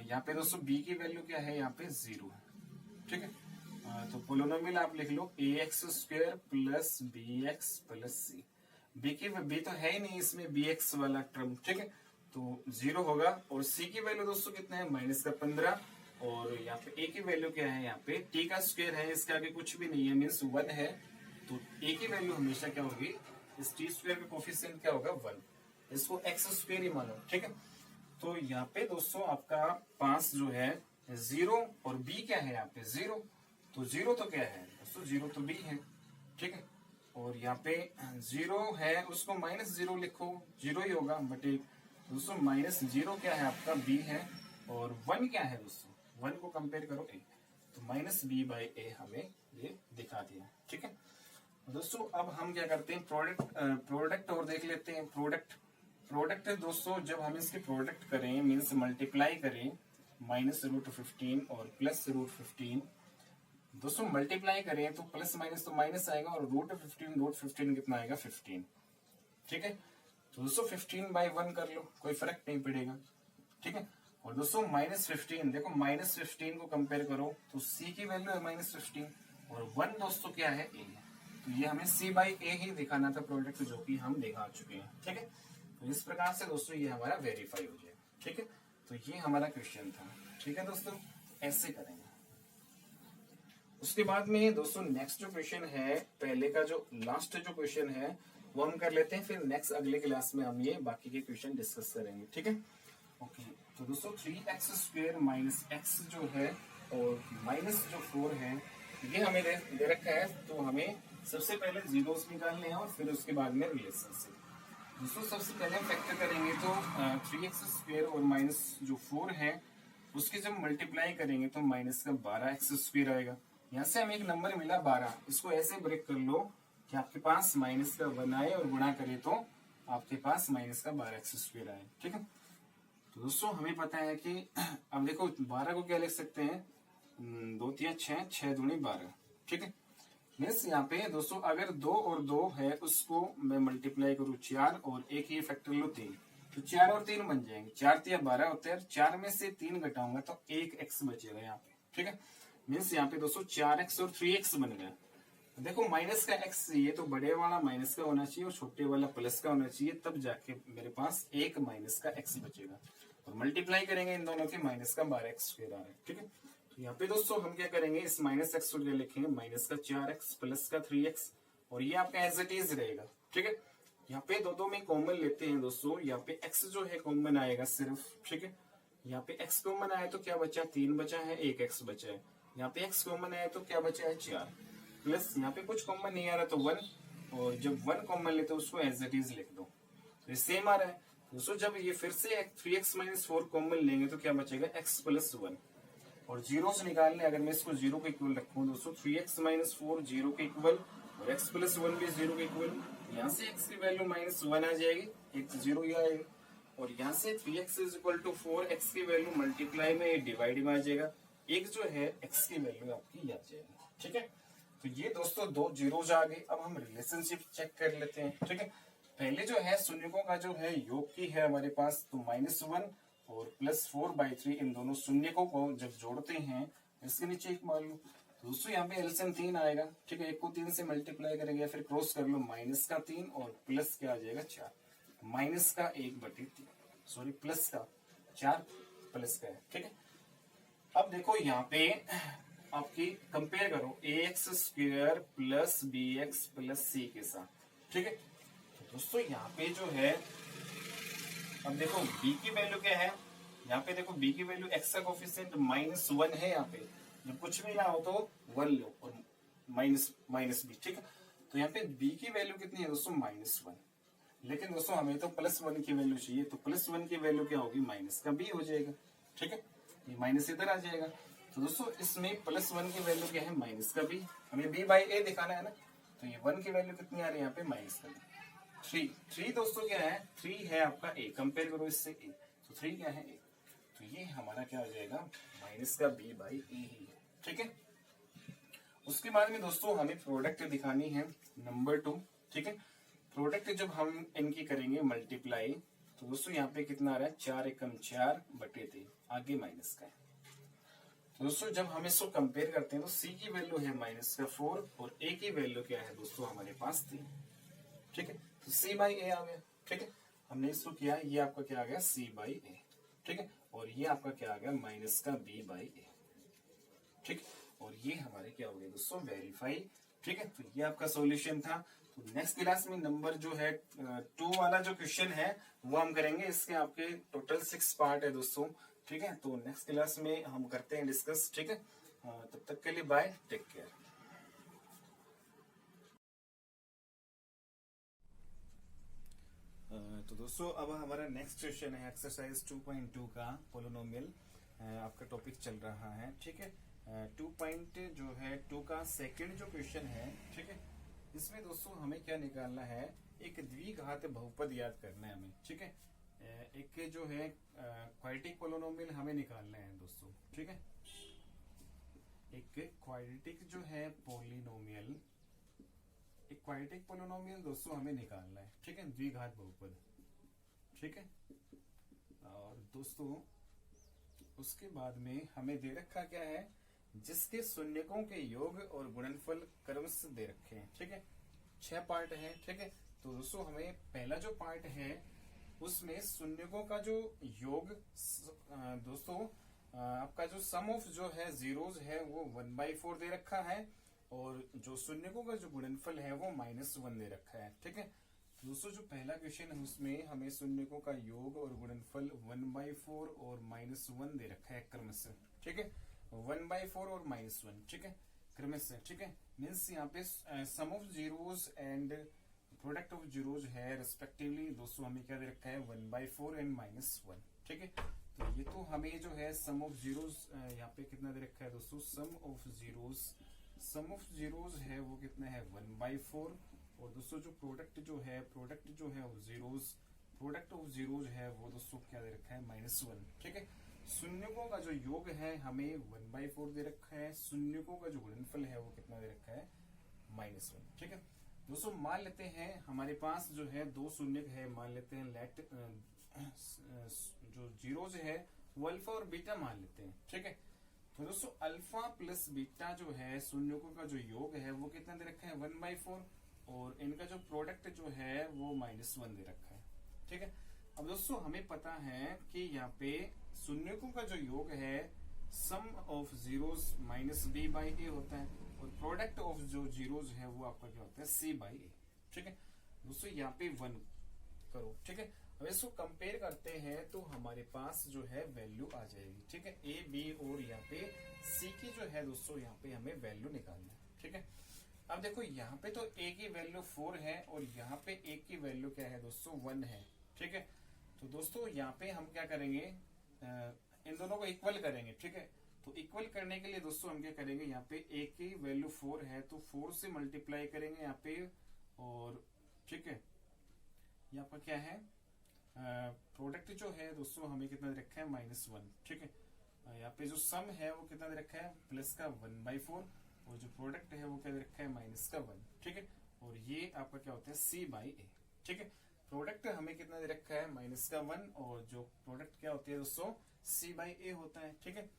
यहाँ पे दोस्तों b की वैल्यू क्या है, यहाँ पे 0 है। ठीक है, तो पोलिनोमियल आप लिख लो ax² + bx + c। b तो है ही नहीं इसमें, bx वाला टर्म। ठीक है, तो 0 होगा, और c की वैल्यू दोस्तों कितना है, -15, और यहाँ पे a की वैल्यू क्या है, यहाँ पे t का स्क्वायर है, इसके आगे कुछ भी नहीं है, मीन्स 1 है। तो a की वैल्यू हमेशा क्या होगी, इस t² का कोफिशिएंट क्या होगा, 1। इसको x² ही मानो। ठीक है, तो यहाँ पे दोस्तों आपका 5 जो है 0, और b क्या है यहाँ पे 0। तो 0 तो क्या है दोस्तों, 0 तो b है। ठीक है, और यहाँ पे 0 है, उसको -0 लिखो, 0 ही होगा, बट दोस्तों -0 क्या है आपका, b है, और 1 क्या है दोस्तों, 1 को कंपेयर करो a, तो -b/a हमें ये दिखा दिया। ठीक है दोस्तों, अब हम क्या करते हैं, प्रोडक्ट और देख लेते हैं। प्रोडक्ट दोस्तों जब हम इसके प्रोडक्ट करें, मीन्स मल्टीप्लाई करें, -√15 और +√15, दोस्तों मल्टीप्लाई करें तो प्लस माइनस तो माइनस आएगा, और √15 कितना आएगा, 15। ठीक है, तो दोस्तों 15/1 कर लो, कोई फर्क नहीं पड़ेगा। ठीक है, और दोस्तों -15, देखो -15 को कंपेयर करो तो c की वैल्यू है -15, और 1 दोस्तों क्या है, a है। तो ये हमें c/a ही दिखाना था प्रोडक्ट, जो कि हम दिखा चुके हैं। ठीक है, तो इस प्रकार से दोस्तों ये हमारा वेरीफाई हो जाएगा। ठीक है, तो ये हमारा क्वेश्चन था। ठीक है दोस्तों, ऐसे करेंगे। उसके बाद में दोस्तों नेक्स्ट जो क्वेश्चन है, पहले का जो लास्ट जो क्वेश्चन है वो हम कर लेते हैं, फिर नेक्स्ट अगले क्लास में हम ये बाकी के क्वेश्चन डिस्कस करेंगे। ठीक है, ओके। तो दोस्तों 3x² माइनस x जो है और माइनस जो 4 है ये हमें दे रखा है, तो हमें सबसे पहले जीरोस निकालने हैं और फिर उसके बाद में रिलेशनशिप। दोस्तों सबसे पहले हम फैक्टर करेंगे तो 3x² और माइनस जो 4 है उसके जब मल्टीप्लाई करेंगे तो माइनस का 12x² आएगा। यहाँ से हमें एक नंबर मिला 12, इसको ऐसे ब्रेक कर लो कि आपके पास माइनस का 1 आए और गुणा करे तो आपके पास माइनस का 12x² आए। ठीक है, तो दोस्तों हमें पता है कि अब देखो 12 को क्या लिख सकते हैं, 2 3 6, 6 दूनी 12। ठीक है, मीन्स यहाँ पे दोस्तों अगर 2 और 2 है उसको मैं मल्टीप्लाई करूँ 4 और एक ये फैक्टर लो 3, तो 4 और 3 बन जाएंगे, 4 3 12 होते हैं। 4 में से 3 घटाऊंगा तो 1x बचेगा यहाँ पे। ठीक है, मीन्स यहाँ पे दोस्तों 4x और 3x बन गया। देखो माइनस का x ये तो बड़े वाला माइनस का होना चाहिए और छोटे वाला प्लस का होना चाहिए, तब जाके मेरे पास एक माइनस का x बचेगा। और मल्टीप्लाई करेंगे इन दोनों के, माइनस का 12x² आ रहा है। ठीक है, तो यहाँ पे दोस्तों हम क्या करेंगे, इस माइनस x को लिखेंगे माइनस का 4x प्लस का 3x और ये आपका एज इट इज रहेगा। ठीक है, यहाँ पे दो में कॉमन लेते हैं दोस्तों, यहाँ पे x जो है कॉमन आएगा सिर्फ। ठीक है, यहाँ पे x कॉमन आया तो क्या बचा, 3 बचा है, एक x बचा है। यहाँ पे x कॉमन आया तो क्या बचा है, 4 प्लस यहाँ पे कुछ कॉमन नहीं आ रहा तो 1, और जब 1 कॉमन लेते हो उसको एज इट इज लिख दो, तो सेम आ रहा है दोस्तों। जब ये फिर से 3x माइनस 4 कॉमन लेंगे तो क्या बचेगा, x प्लस 1, और जीरो से निकालने अगर मैं इसको 0 के इक्वल रखूं दोस्तों, 3x माइनस 4 0 के इक्वल और x प्लस 1 भी 0 के इक्वल, यहाँ से x की वैल्यू माइनस 1 आ जाएगी, एक 0 ही आएगा, और यहाँ से 3x is equal to 4 x की वैल्यू मल्टीप्लाई में डिवाइड में आ जाएगा, एक जो है x की वैल्यू आपकी आ जाएगी। ठीक है, तो ये दोस्तों 2 जीरोज आ गए। अब हम रिलेशनशिप चेक कर लेते हैं। ठीक है, पहले जो है शून्यकों का जो है योग की है हमारे पास, तो -1 और +4/3 इन दोनों शून्यकों को जब जोड़ते हैं, इसके नीचे एक मान लो दोस्तों, यहाँ पे एलसीएम 3 आएगा। ठीक है, एक को 3 से मल्टीप्लाई करेंगे, फिर क्रॉस कर लो, माइनस का 3 और प्लस क्या आ जाएगा 4, माइनस का 1/3, सॉरी प्लस का 4 प्लस का है। ठीक है, अब देखो यहाँ पे आपकी कंपेयर करो ax² plus bx plus c के साथ। ठीक है, तो दोस्तों यहाँ पे जो है, अब देखो b की वैल्यू क्या है, यहाँ पे देखो b की वैल्यू x का कोफिशिएंट -1 है, यहाँ पे जब कुछ भी ना हो तो 1 लो और माइनस b। ठीक है, तो यहाँ पे b की वैल्यू कितनी है दोस्तों, -1, लेकिन दोस्तों हमें तो +1 की वैल्यू चाहिए, तो +1 की वैल्यू क्या होगी, माइनस का b हो जाएगा। ठीक है, ये माइनस इधर आ जाएगा, तो दोस्तों इसमें +1 की वैल्यू क्या है, माइनस का b, हमें b/a दिखाना है ना, तो ये 1 की वैल्यू कितनी आ रही है यहाँ पे, माइनस का b। 3 दोस्तों क्या है, 3 है आपका a, कंपेयर करो इससे a, तो 3 क्या है a, तो ये हमारा क्या हो जाएगा, माइनस का b/a ही है। ठीक है, उसके बाद में दोस्तों हमें प्रोडक्ट दिखानी है नंबर 2। ठीक है, प्रोडक्ट जब हम इनकी करेंगे मल्टीप्लाई, तो दोस्तों यहाँ पे कितना आ रहा है, 4 एकम 4/3, आगे माइनस का है। तो दोस्तों जब हम इसको कंपेयर करते हैं तो c की वैल्यू है -4 और a की वैल्यू क्या है दोस्तों, हमारे पास 3। ठीक है, तो c/a आ गया। ठीक है, हमने इसको किया, ये आपका क्या आ गया, c/a। ठीक है, और ये आपका क्या आ गया, माइनस का b/a। ठीक, और ये हमारे क्या हो गए दोस्तों, वेरीफाई। ठीक है, तो ये आपका सॉल्यूशन था। तो नेक्स्ट क्लास में नंबर जो है 2 वाला जो क्वेश्चन है वो हम करेंगे, इसके आपके टोटल 6 पार्ट है दोस्तों। ठीक है, तो नेक्स्ट क्लास में हम करते हैं डिस्कस। ठीक है, तब तक के लिए बाय, टेक केयर। तो दोस्तों अब हमारा नेक्स्ट क्वेश्चन है एक्सरसाइज 2.2 का पोलिनोमियल, आपका टॉपिक चल रहा है। ठीक है, 2.2 का सेकंड जो क्वेश्चन है। ठीक है, इसमें दोस्तों हमें क्या निकालना है, एक द्विघात बहुपद याद करना है हमें। ठीक है, एक जो है क्वाड्रेटिक पोलिनोमियल हमें निकालना है दोस्तों। ठीक है, एक क्वाड्रेटिक जो है पोलिनोमियल, एक क्वाड्रेटिक पोलिनोमियल दोस्तों हमें निकालना है। ठीक है, द्विघात बहुपद। ठीक है, और दोस्तों उसके बाद में हमें दे रखा क्या है, जिसके शून्यकों के योग और गुणनफल क्रमश दे रखे हैं। ठीक है, 6 पार्ट है। ठीक है, तो दोस्तों हमें पहला जो पार्ट है उसमें शून्यकों का जो योग दोस्तों आपका जो सम ऑफ जो है जीरोज है वो 1/4 दे रखा है, और जो शून्यकों का जो गुणनफल है वो -1 दे रखा है। ठीक है, दोस्तों जो पहला क्वेश्चन है उसमें हमें शून्यकों का योग और गुणनफल 1/4 और -1 दे रखा है क्रम से। ठीक है, 1/4 और -1, ठीक है, क्रम से। ठीक है, मीन्स यहाँ पे sum of zeros and product of zeros है रिस्पेक्टिवली दोस्तों हमें क्या दे रखा है 1/4 एंड -1। ठीक है, तो ये तो हमें जो है सम ऑफ जीरोज यहाँ पे कितना दे रखा है दोस्तों, सम ऑफ जीरोज है वो कितना है 1/4, और दोस्तों जो प्रोडक्ट जो है प्रोडक्ट ऑफ जीरोज है वो दोस्तों क्या दे रखा है -1। ठीक है, शून्यकों का जो योग है हमें 1/4 दे रखा है, शून्यकों का जो गुणनफल है वो कितना दे रखा है -1। ठीक है दोस्तों, मान लेते हैं हमारे पास जो है दो शून्यक है, मान लेते हैं लेट जो जीरोज है वो अल्फा और बीटा मान लेते हैं। ठीक है, तो दोस्तों अल्फा प्लस बीटा जो है शून्यकों का जो योग है वो कितना दे रखा है 1/4, और इनका जो प्रोडक्ट जो है वो -1 दे रखा है। ठीक है, अब दोस्तों हमें पता है कि यहाँ पे शून्यकों का जो योग है सम ऑफ जीरोज -b/a होता है, और प्रोडक्ट ऑफ जो जीरोज है वो आपका क्या होता है c/a। ठीक है दोस्तों, यहाँ पे 1 करो। ठीक है, अब इसको कंपेयर करते हैं तो हमारे पास जो है वैल्यू आ जाएगी। ठीक है, a b और यहाँ पे c की जो है दोस्तों यहाँ पे हमें वैल्यू निकालना है। ठीक है, अब देखो यहाँ पे तो a की वैल्यू 4 है और यहाँ पे a की वैल्यू क्या है दोस्तों 1 है। ठीक है, तो दोस्तों यहाँ पे हम क्या करेंगे, इन दोनों को इक्वल करेंगे। ठीक है, तो इक्वल करने के लिए दोस्तों हम क्या करेंगे, यहाँ पे a की वैल्यू 4 है तो 4 से मल्टीप्लाई करेंगे यहाँ पे, और ठीक है ये आपका क्या है प्रोडक्ट जो है दोस्तों हमें कितना दे रखा है -1। ठीक है, यहाँ पे जो सम है वो कितना दे रखा है प्लस का 1/4, और जो प्रोडक्ट है वो क्या दे रखा है -1। ठीक है, और ये आपका क्या होता है c/a। ठीक है, प्रोडक्ट हमें कितना दे रखा है -1, और जो प्रोडक्ट क्या होती है दोस्तों c/a होता है। ठीक है,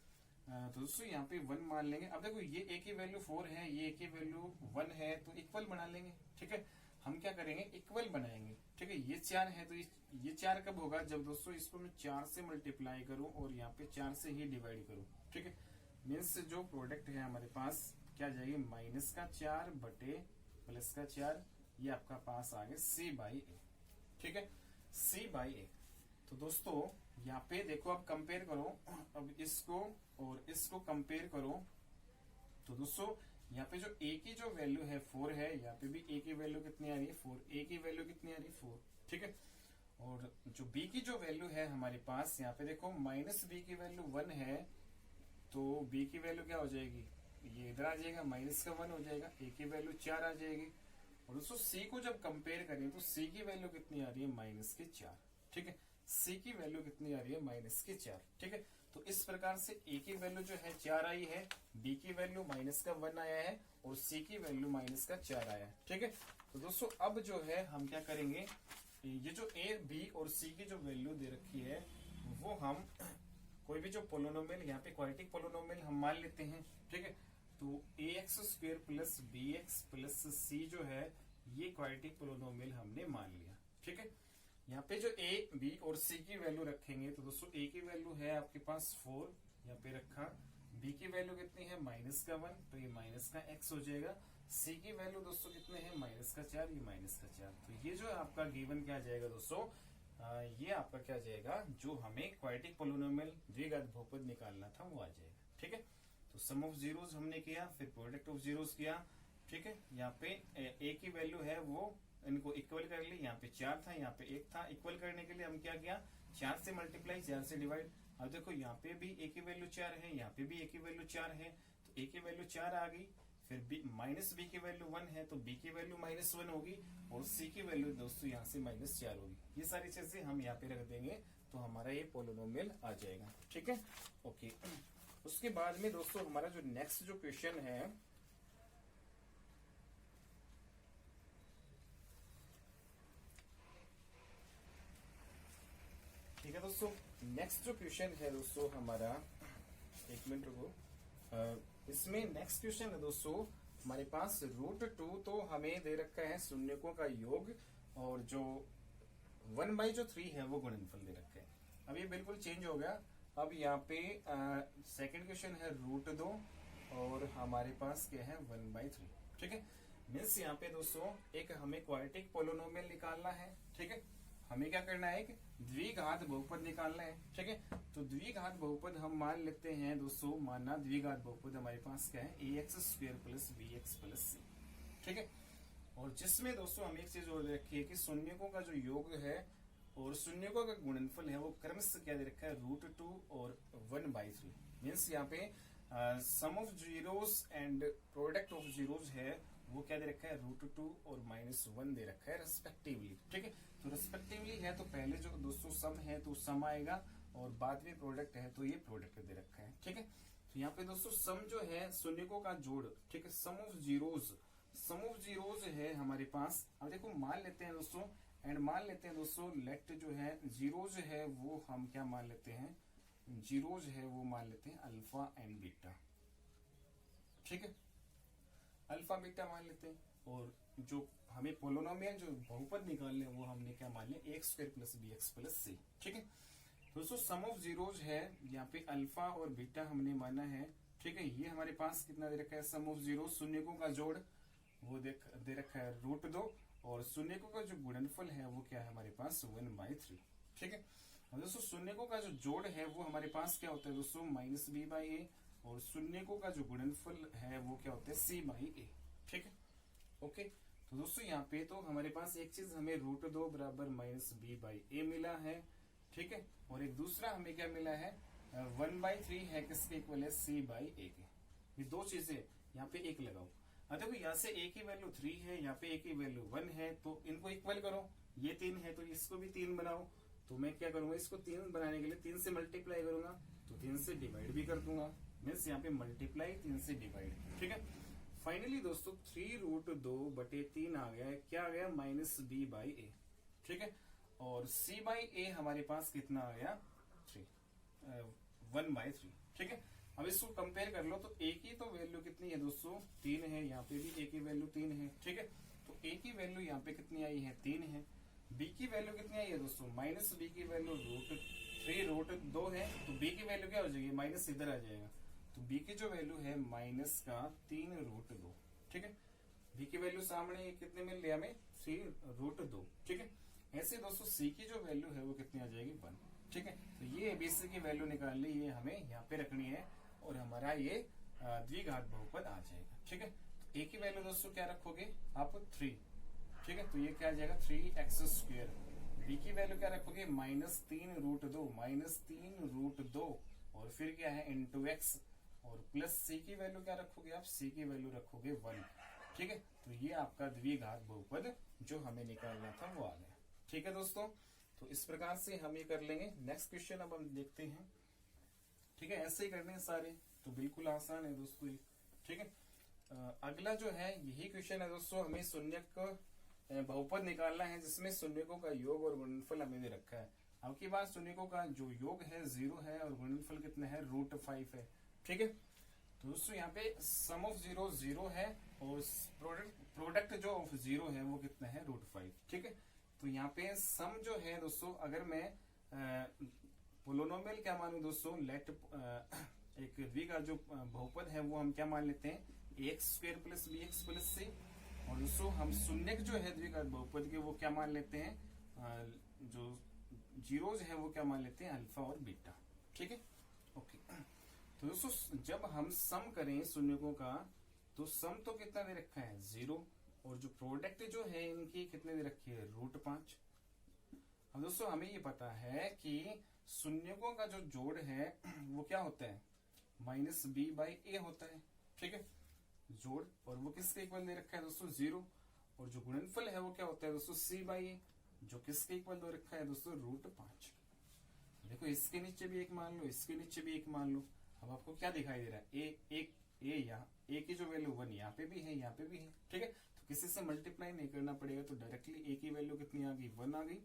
तो दोस्तों यहाँ पे 1 मान लेंगे। अब देखो ये a की वैल्यू 4 है, ये a की वैल्यू 1 है, तो इक्वल बना लेंगे। ठीक है, हम क्या करेंगे इक्वल बनाएंगे। ठीक है, ये 4 है तो ये 4 कब होगा, जब दोस्तों इसको मैं 4 से मल्टीप्लाई करूं और यहाँ पे 4 से ही डिवाइड करूं। ठीक है, मीन्स जो प्रोडक्ट है हमारे पास क्या जाएगी -4 बटे +4, ये आपका पास आ गया c/a। ठीक है, c/a। तो दोस्तों यहाँ पे देखो आप कंपेयर करो, अब इसको और इसको कंपेयर करो, तो दोस्तों यहाँ पे जो a की जो वैल्यू है 4 है, यहाँ पे भी a की वैल्यू कितनी आ रही है 4, a की वैल्यू कितनी आ रही है 4। ठीक है, और जो b की जो वैल्यू है हमारे पास यहाँ पे देखो -b की वैल्यू 1 है, तो b की वैल्यू क्या हो जाएगी, ये इधर आ जाएगा -1 हो जाएगा, a की वैल्यू 4 आ जाएगी, और दोस्तों c को जब कंपेयर करें तो c की वैल्यू कितनी आ रही है -4। ठीक है, c की वैल्यू कितनी आ रही है -4। ठीक है, तो इस प्रकार से a की वैल्यू जो है 4 आई है, b की वैल्यू -1 आया है, और c की वैल्यू -4 आया है। ठीक है, तो दोस्तों अब जो है हम क्या करेंगे, ये जो a b और c की जो वैल्यू दे रखी है वो हम कोई भी जो पोलिनोमियल यहाँ पे क्वाड्रेटिक पोलिनोमियल हम मान लेते हैं। ठीक है, तो ax² + bx + c जो है ये क्वाड्रेटिक पोलिनोमियल हमने मान लिया। ठीक है, यहाँ पे जो a b और c की वैल्यू रखेंगे तो दोस्तों a की वैल्यू है आपके पास 4, यहाँ पे रखा, b की वैल्यू कितनी है -1, तो ये -x हो जाएगा, c की वैल्यू दोस्तों कितने हैं -4, ये -4, तो ये जो आपका गिवन क्या जाएगा दोस्तों, ये आपका क्या जाएगा, जो हमें क्वाड्रेटिक पोलिनोमियल द्विघात बहुपद निकालना था वो आ जाएगा। ठीक है, तो सम ऑफ जीरोज हमने किया, फिर प्रोडक्ट ऑफ जीरोज किया। ठीक है, यहाँ पे a की वैल्यू है वो इनको इक्वल कर ली, यहाँ पे 4 था, यहाँ पे 1 था, इक्वल करने के लिए हम क्या किया 4 से मल्टीप्लाई 4 से डिवाइड। अब देखो यहाँ पे भी a की वैल्यू 4 है, यहाँ पे भी a की वैल्यू 4 है, तो a की वैल्यू 4 आ गई, फिर -b की वैल्यू 1 है तो b की वैल्यू -1 होगी, और c की वैल्यू दोस्तों यहाँ से -4 होगी। ये सारी चीजें हम यहाँ पे रख देंगे तो हमारा ये पोलिनोमियल आ जाएगा। ठीक है, ओके। उसके बाद में दोस्तों हमारा जो नेक्स्ट जो क्वेश्चन है, ठीक है दोस्तों, नेक्स्ट जो क्वेश्चन है दोस्तों हमारा, एक मिनट रुको, इसमें नेक्स्ट क्वेश्चन है दोस्तों हमारे पास √2 तो हमें दे रखा है शून्यकों का योग, और जो 1/3 है वो गुणनफल दे रखा है। अब ये बिल्कुल चेंज हो गया। अब यहाँ पे सेकंड क्वेश्चन है √2 और हमारे पास क्या है 1/3। ठीक है, मीन्स यहाँ पे दोस्तों एक हमें क्वाड्रेटिक पोलिनोमियल निकालना है। ठीक है, हमें क्या करना है, एक द्विघात बहुपद निकालना है। ठीक है, तो द्विघात बहुपद हम मान लेते हैं दोस्तों, माना द्विघात बहुपद हमारे पास क्या है ax² + bx + c। ठीक है, और जिसमें दोस्तों हम एक चीज और दे रखी है कि शून्यकों का जो योग है और शून्यकों का गुणनफल है वो क्रमशः क्या दे रखा है √2 और 1/3। मीन्स यहाँ पे sum of zeros and product of zeros है वो क्या दे रखा है √2 और -1 दे रखा है रेस्पेक्टिवली। ठीक है, तो रेस्पेक्टिवली है तो पहले जो दोस्तों सम है तो सम आएगा और बाद में प्रोडक्ट है तो ये प्रोडक्ट दे रखा है। ठीक है, तो यहाँ पे दोस्तों सम जो है शून्यकों का जोड़। ठीक है, सम ऑफ जीरोस है हमारे पास। अब देखो मान लेते हैं दोस्तों एंड मान लेते हैं दोस्तों लेट जो है जीरोस है वो हम क्या मान लेते हैं, जीरोस है वो मान लेते हैं अल्फा एंड बीटा। ठीक है, अल्फा बीटा मान लेते हैं और जो हमें पोलिनोमियल जो बहुपद निकालने वो हमने क्या मान लिया ax² + bx + c। ठीक है, दोस्तों सम ऑफ जीरोस है यहाँ पे अल्फा और बीटा हमने माना है। ठीक है, ये हमारे पास कितना दे रखा है सम ऑफ जीरोस, शून्यकों का जोड़ वो दे रखा है √2 और शून्यकों का जो गुणनफल है वो क्या है हमारे पास 1/3। ठीक है, और दोस्तों शून्यकों का जो जोड़ है वो हमारे पास क्या होता है दोस्तों -b/a और शून्यकों का जो गुणनफल है वो क्या होता है c/a। ठीक है, ओके। तो दोस्तों यहाँ पे तो हमारे पास एक चीज हमें √2 बराबर -b/a मिला है। ठीक है, और एक दूसरा हमें क्या मिला है 1/3 है किसके इक्वल है c/a के। ये दो चीजें यहाँ पे एक लगाओ। देखो यहाँ से a की वैल्यू 3 है, यहाँ पे a की वैल्यू 1 है, तो इनको इक्वल करो। ये 3 है तो इसको भी 3 बनाओ। तो मैं क्या करूंगा, इसको 3 बनाने के लिए 3 से मल्टीप्लाई करूंगा तो 3 से डिवाइड भी कर दूंगा। मीन्स यहाँ पे मल्टीप्लाई 3 से डिवाइड। ठीक है, फाइनली दोस्तों 3√2/3 आ गया है। क्या आ गया -b/a। ठीक है, और c/a हमारे पास कितना आ गया 1/3। ठीक है, अब इसको कंपेयर कर लो तो a की तो वैल्यू कितनी है दोस्तों 3 है, यहाँ पे भी a की वैल्यू 3 है। ठीक है, तो a की वैल्यू यहाँ पे कितनी आई है 3 है। b की वैल्यू कितनी आई है दोस्तों -b की वैल्यू √3 है, तो b की वैल्यू क्या हो जाएगी माइनस इधर आ जाएगा। तो b की जो वैल्यू है -3√2। ठीक है, b की वैल्यू सामने कितने मिल रही है हमें 3√2। ठीक है, ऐसे दोस्तों c की जो वैल्यू है वो कितनी आ जाएगी 1। ठीक है, तो ये एबीसी की वैल्यू निकालनी ये हमें यहाँ पे रखनी है और हमारा ये द्विघात बहुपद आ जाएगा। ठीक है, तो a की वैल्यू दोस्तों क्या रखोगे आप 3। ठीक है, तो ये क्या आ जाएगा 3x²। b की वैल्यू क्या रखोगे -3√2 और फिर क्या है * x और प्लस c की वैल्यू क्या रखोगे आप, c की वैल्यू रखोगे 1। ठीक है, तो ये आपका द्विघात बहुपद जो हमें निकालना था वो आ गया। ठीक है दोस्तों, तो इस प्रकार से हम ये कर लेंगे। नेक्स्ट क्वेश्चन अब हम देखते हैं। ठीक है, ऐसे ही करने हैं सारे, तो बिल्कुल आसान है दोस्तों ये। ठीक है, अगला जो है यही क्वेश्चन है दोस्तों, हमें शून्यक बहुपद निकालना है जिसमें शून्यकों का योग और गुणनफल हमें दे रखा है। अब की बात शून्यकों का जो योग है 0 है और गुणनफल कितना है √5 है। ठीक है, तो दोस्तों यहाँ पे सम ऑफ जीरो 0 है और प्रोडक्ट जो ऑफ 0 है वो कितना है √5। ठीक है, तो यहाँ पे सम जो है दोस्तों अगर मैं पोलिनोमियल क्या मानू दोस्तों, लेट एक द्विघात जो बहुपद है वो हम क्या मान लेते हैं ax² + bx + c। और दोस्तों हम शून्यक जो है द्विघात बहुपद के वो क्या मान लेते हैं जो जीरोज है वो क्या मान लेते हैं अल्फा और बीटा। ठीक है, ओके। तो दोस्तों जब हम सम करें शून्यकों का तो सम तो कितना दे रखा है 0 और जो प्रोडक्ट जो है इनकी कितने दे रखी है √5। अब दोस्तों हमें ये पता है कि शून्यकों का जो जोड़ है वो क्या होता है -b/a होता है। ठीक है, जोड़, और वो किसके इक्वल दे रखा है दोस्तों 0 और जो गुणनफल है वो क्या होता है दोस्तों c/a जो किसके इक्वल दे रखा है दोस्तों √5। देखो इसके नीचे भी एक मान लो, इसके नीचे भी एक मान लो। अब आपको क्या दिखाई दे रहा है a यहाँ a की जो वैल्यू 1 यहाँ पे भी है, यहाँ पे भी है। ठीक है, तो किसी से मल्टीप्लाई नहीं करना पड़ेगा, तो डायरेक्टली a की वैल्यू कितनी आ गई 1 आ गई।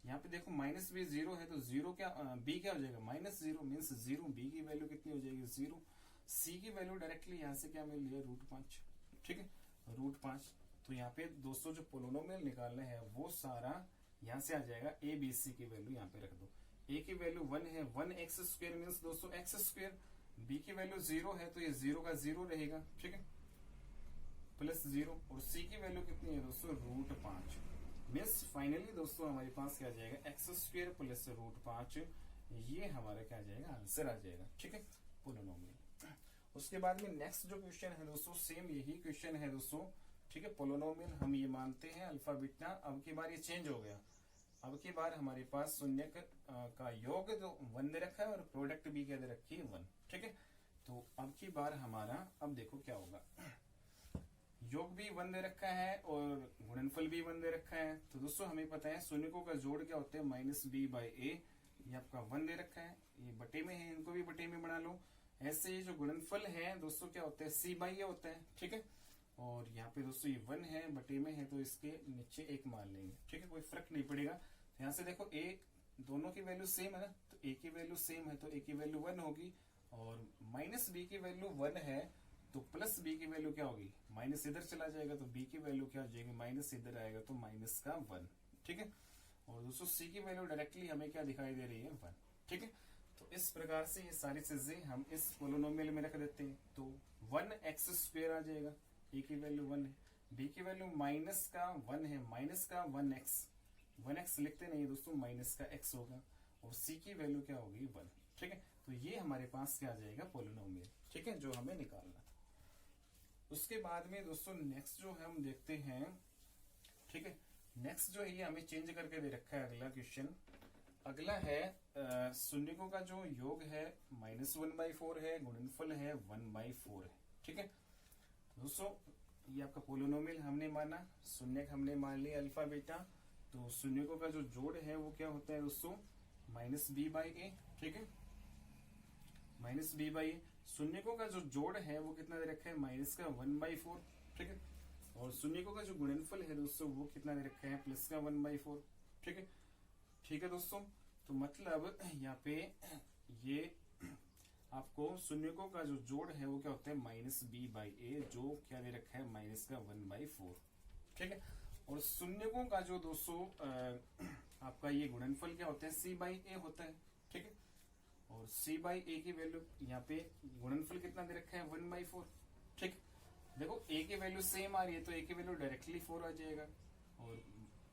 यहाँ पे देखो -b 0 है तो 0 क्या b क्या हो जाएगा -0 मीन्स 0। b की वैल्यू कितनी हो जाएगी 0। c की वैल्यू डायरेक्टली यहाँ से क्या मिल रही है √5। ठीक है, √5। तो यहाँ पे दोस्तों जो पोलिनोमियल निकालना है वो सारा यहाँ से आ जाएगा ए बी सी की वैल्यू यहाँ पे रख दो। ए की वैल्यू 1 है, 1x² मीन्स दोस्तों x²। बी की वैल्यू 0 है तो ये 0 का 0 रहेगा, ठीक है, प्लस 0। और सी की वैल्यू कितनी है दोस्तों, √5 मीन्स फाइनली दोस्तों हमारे पास क्या आ जाएगा, x² प्लस √5। ये हमारा क्या आ जाएगा, आंसर आ जाएगा, ठीक है, पोलिनोमियल। उसके बाद में नेक्स्ट जो क्वेश्चन है दोस्तों, सेम यही क्वेश्चन है दोस्तों, ठीक है। पोलिनोमियल हम ये मानते हैं अल्फा बीटा। अब की बार ये चेंज हो गया, अब की बार हमारे पास शून्य का योग तो 1 दे रखा है और प्रोडक्ट भी क्या दे रखी है, 1, ठीक है। तो अब की बार हमारा, अब देखो क्या होगा, योग भी 1 दे रखा है और गुणनफल भी 1 दे रखा है। तो दोस्तों हमें पता है शून्यकों का जोड़ क्या होता है, -b/a। ये आपका 1 दे रखा है, ये बटे में है, इनको भी बटे में बना लो। ऐसे ये जो गुणनफल है दोस्तों क्या होता है, c/a होता है, ठीक है। और यहाँ पे दोस्तों ये 1 है, बटे में है, तो इसके नीचे 1 मान लेंगे, ठीक है, कोई फर्क नहीं पड़ेगा। तो यहाँ से देखो a दोनों की वैल्यू सेम है ना, तो a की वैल्यू सेम है तो a की वैल्यू 1 होगी, और -b की वैल्यू 1 है तो प्लस b की वैल्यू क्या होगी, माइनस इधर चला जाएगा तो b की वैल्यू क्या हो जाएगी, माइनस इधर आएगा तो -1, ठीक है। और दोस्तों c की वैल्यू डायरेक्टली हमें क्या दिखाई दे रही है, 1, ठीक है। तो इस प्रकार से ये सारी चीजें हम इस पोलिनोमियल में रख देते हैं। तो 1x² आ जाएगा, a की वैल्यू 1 है, b की वैल्यू -1 है, -1x लिखते नहीं दोस्तों, -x होगा, और c की वैल्यू क्या होगी, 1, ठीक है। तो ये हमारे पास क्या आ जाएगा, पोलिनोमियल, ठीक है, जो हमें निकालना था। उसके बाद में दोस्तों नेक्स्ट जो है हम देखते हैं, ठीक है, नेक्स्ट जो है ये हमें चेंज करके दे रखा है। अगला क्वेश्चन, अगला है शून्यकों का जो योग है -1/4 है, गुणनफल है 1/4 है, ठीक है। दोस्तों ये आपका पोलिनोमियल हमने माना, शून्यक हमने मान लिया अल्फा बीटा। तो शून्यकों का जो जोड़ है वो क्या होता है दोस्तों, -b/a, ठीक है, -b/a। शून्यकों का जो जोड़ है वो कितना दे रखा है, -1/4, ठीक है। और शून्यकों का जो गुणनफल है दोस्तों वो कितना दे रखा है, +1/4, ठीक है, ठीक है दोस्तों। तो मतलब यहाँ पे ये आपको शून्यकों का जो जोड़ है वो क्या होता है, -b/a, जो क्या दे रखा है, -1/4, ठीक है। और शून्यकों का जो दोस्तों आपका ये गुणनफल क्या होता है, c/a होता है, ठीक है। और c/a की वैल्यू यहाँ पे गुणनफल कितना दे रखा है, 1/4, ठीक। देखो a की वैल्यू सेम आ रही है तो a की वैल्यू डायरेक्टली 4 आ जाएगा, और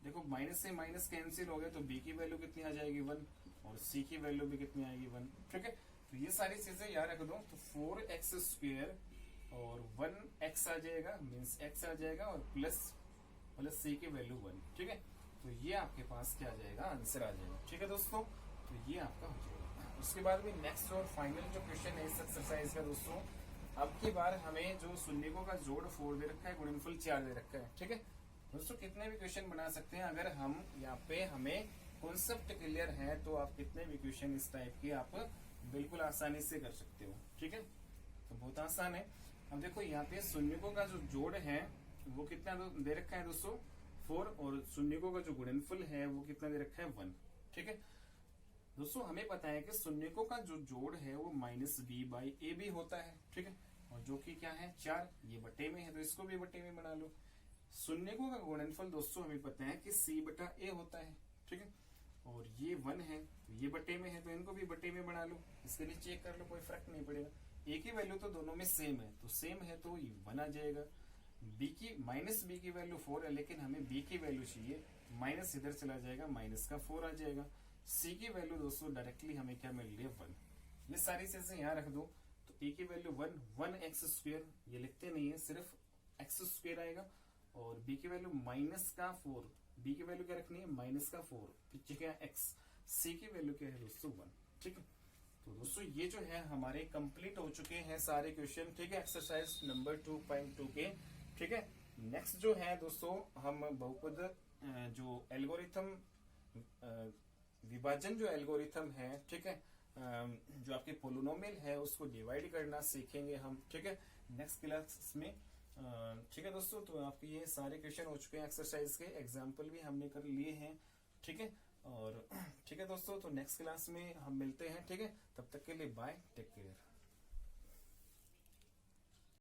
देखो माइनस से माइनस कैंसिल हो गया तो b की वैल्यू कितनी आ जाएगी, 1, और c की वैल्यू भी कितनी आएगी, 1, ठीक है। तो ये सारी चीजें याद रख दो। तो 4x² और 1x आ जाएगा, मीन्स x आ जाएगा, और प्लस c की वैल्यू 1, ठीक है। तो ये आपके पास क्या आ जाएगा, आंसर आ जाएगा, ठीक है दोस्तों। तो ये आपका हो जाएगा। उसके बाद में नेक्स्ट और फाइनल जो क्वेश्चन है इस एक्सरसाइज का दोस्तों, अब की बार हमें जो शून्यकों का जोड़ 4 दे रखा है, गुणनफल 4 दे रखा है, ठीक है। दोस्तों कितने भी क्वेश्चन बना सकते हैं, अगर हम यहाँ पे हमें कॉन्सेप्ट क्लियर है तो आप कितने भी क्वेश्चन इस टाइप के आप बिल्कुल आसानी से कर सकते हो, ठीक है। तो बहुत आसान है। अब देखो यहाँ पे शून्यकों का जो जोड़ है वो कितना दे रखा है दोस्तों, 4, और शून्यकों का जो गुणनफल है वो कितना दे रखा है, 1, ठीक है। दोस्तों हमें पता है कि शून्यकों का जो जोड़ है वो -b/a भी होता है, ठीक है, और जो कि क्या है, 4, ये बटे में है तो इसको भी बटे में बना लो। शून्यकों का गुणनफल दोस्तों हमें पता है कि c/a होता है, ठीक है, और ये 1 है तो ये बटे में है तो इनको भी बटे में बना लो, इसके लिए चेक कर लो, कोई फर्क नहीं पड़ेगा। a की वैल्यू तो दोनों में सेम है, तो सेम है तो ये 1 आ जाएगा। -b की वैल्यू 4 है, लेकिन हमें b की वैल्यू चाहिए, माइनस इधर चला जाएगा, -4 आ जाएगा। c की वैल्यू दोस्तों डायरेक्टली हमें क्या मिल रही है, 1। ये सारी चीजें यहाँ रख दो। तो a की वैल्यू 1x², ये लिखते नहीं है, सिर्फ x² आएगा, और b की वैल्यू -4, b की वैल्यू क्या रखनी है, -4, पीछे क्या x, c की वैल्यू क्या है दोस्तों, 1, ठीक है। तो दोस्तों ये जो है हमारे कंप्लीट हो चुके हैं सारे क्वेश्चन, ठीक है, एक्सरसाइज नंबर 2.2 के, ठीक है। नेक्स्ट जो है दोस्तों, हम बहुपद जो एल्गोरिथम विभाजन जो एल्गोरिथम है, ठीक है, जो आपके पोलिनोमियल है उसको डिवाइड करना सीखेंगे हम, ठीक है, नेक्स्ट क्लास में, ठीक है दोस्तों। तो आपके ये सारे क्वेश्चन हो चुके हैं एक्सरसाइज के, एग्जाम्पल भी हमने कर लिए हैं, ठीक है, और ठीक है दोस्तों, तो नेक्स्ट क्लास में हम मिलते हैं, ठीक है, तब तक के लिए बाय, टेक केयर।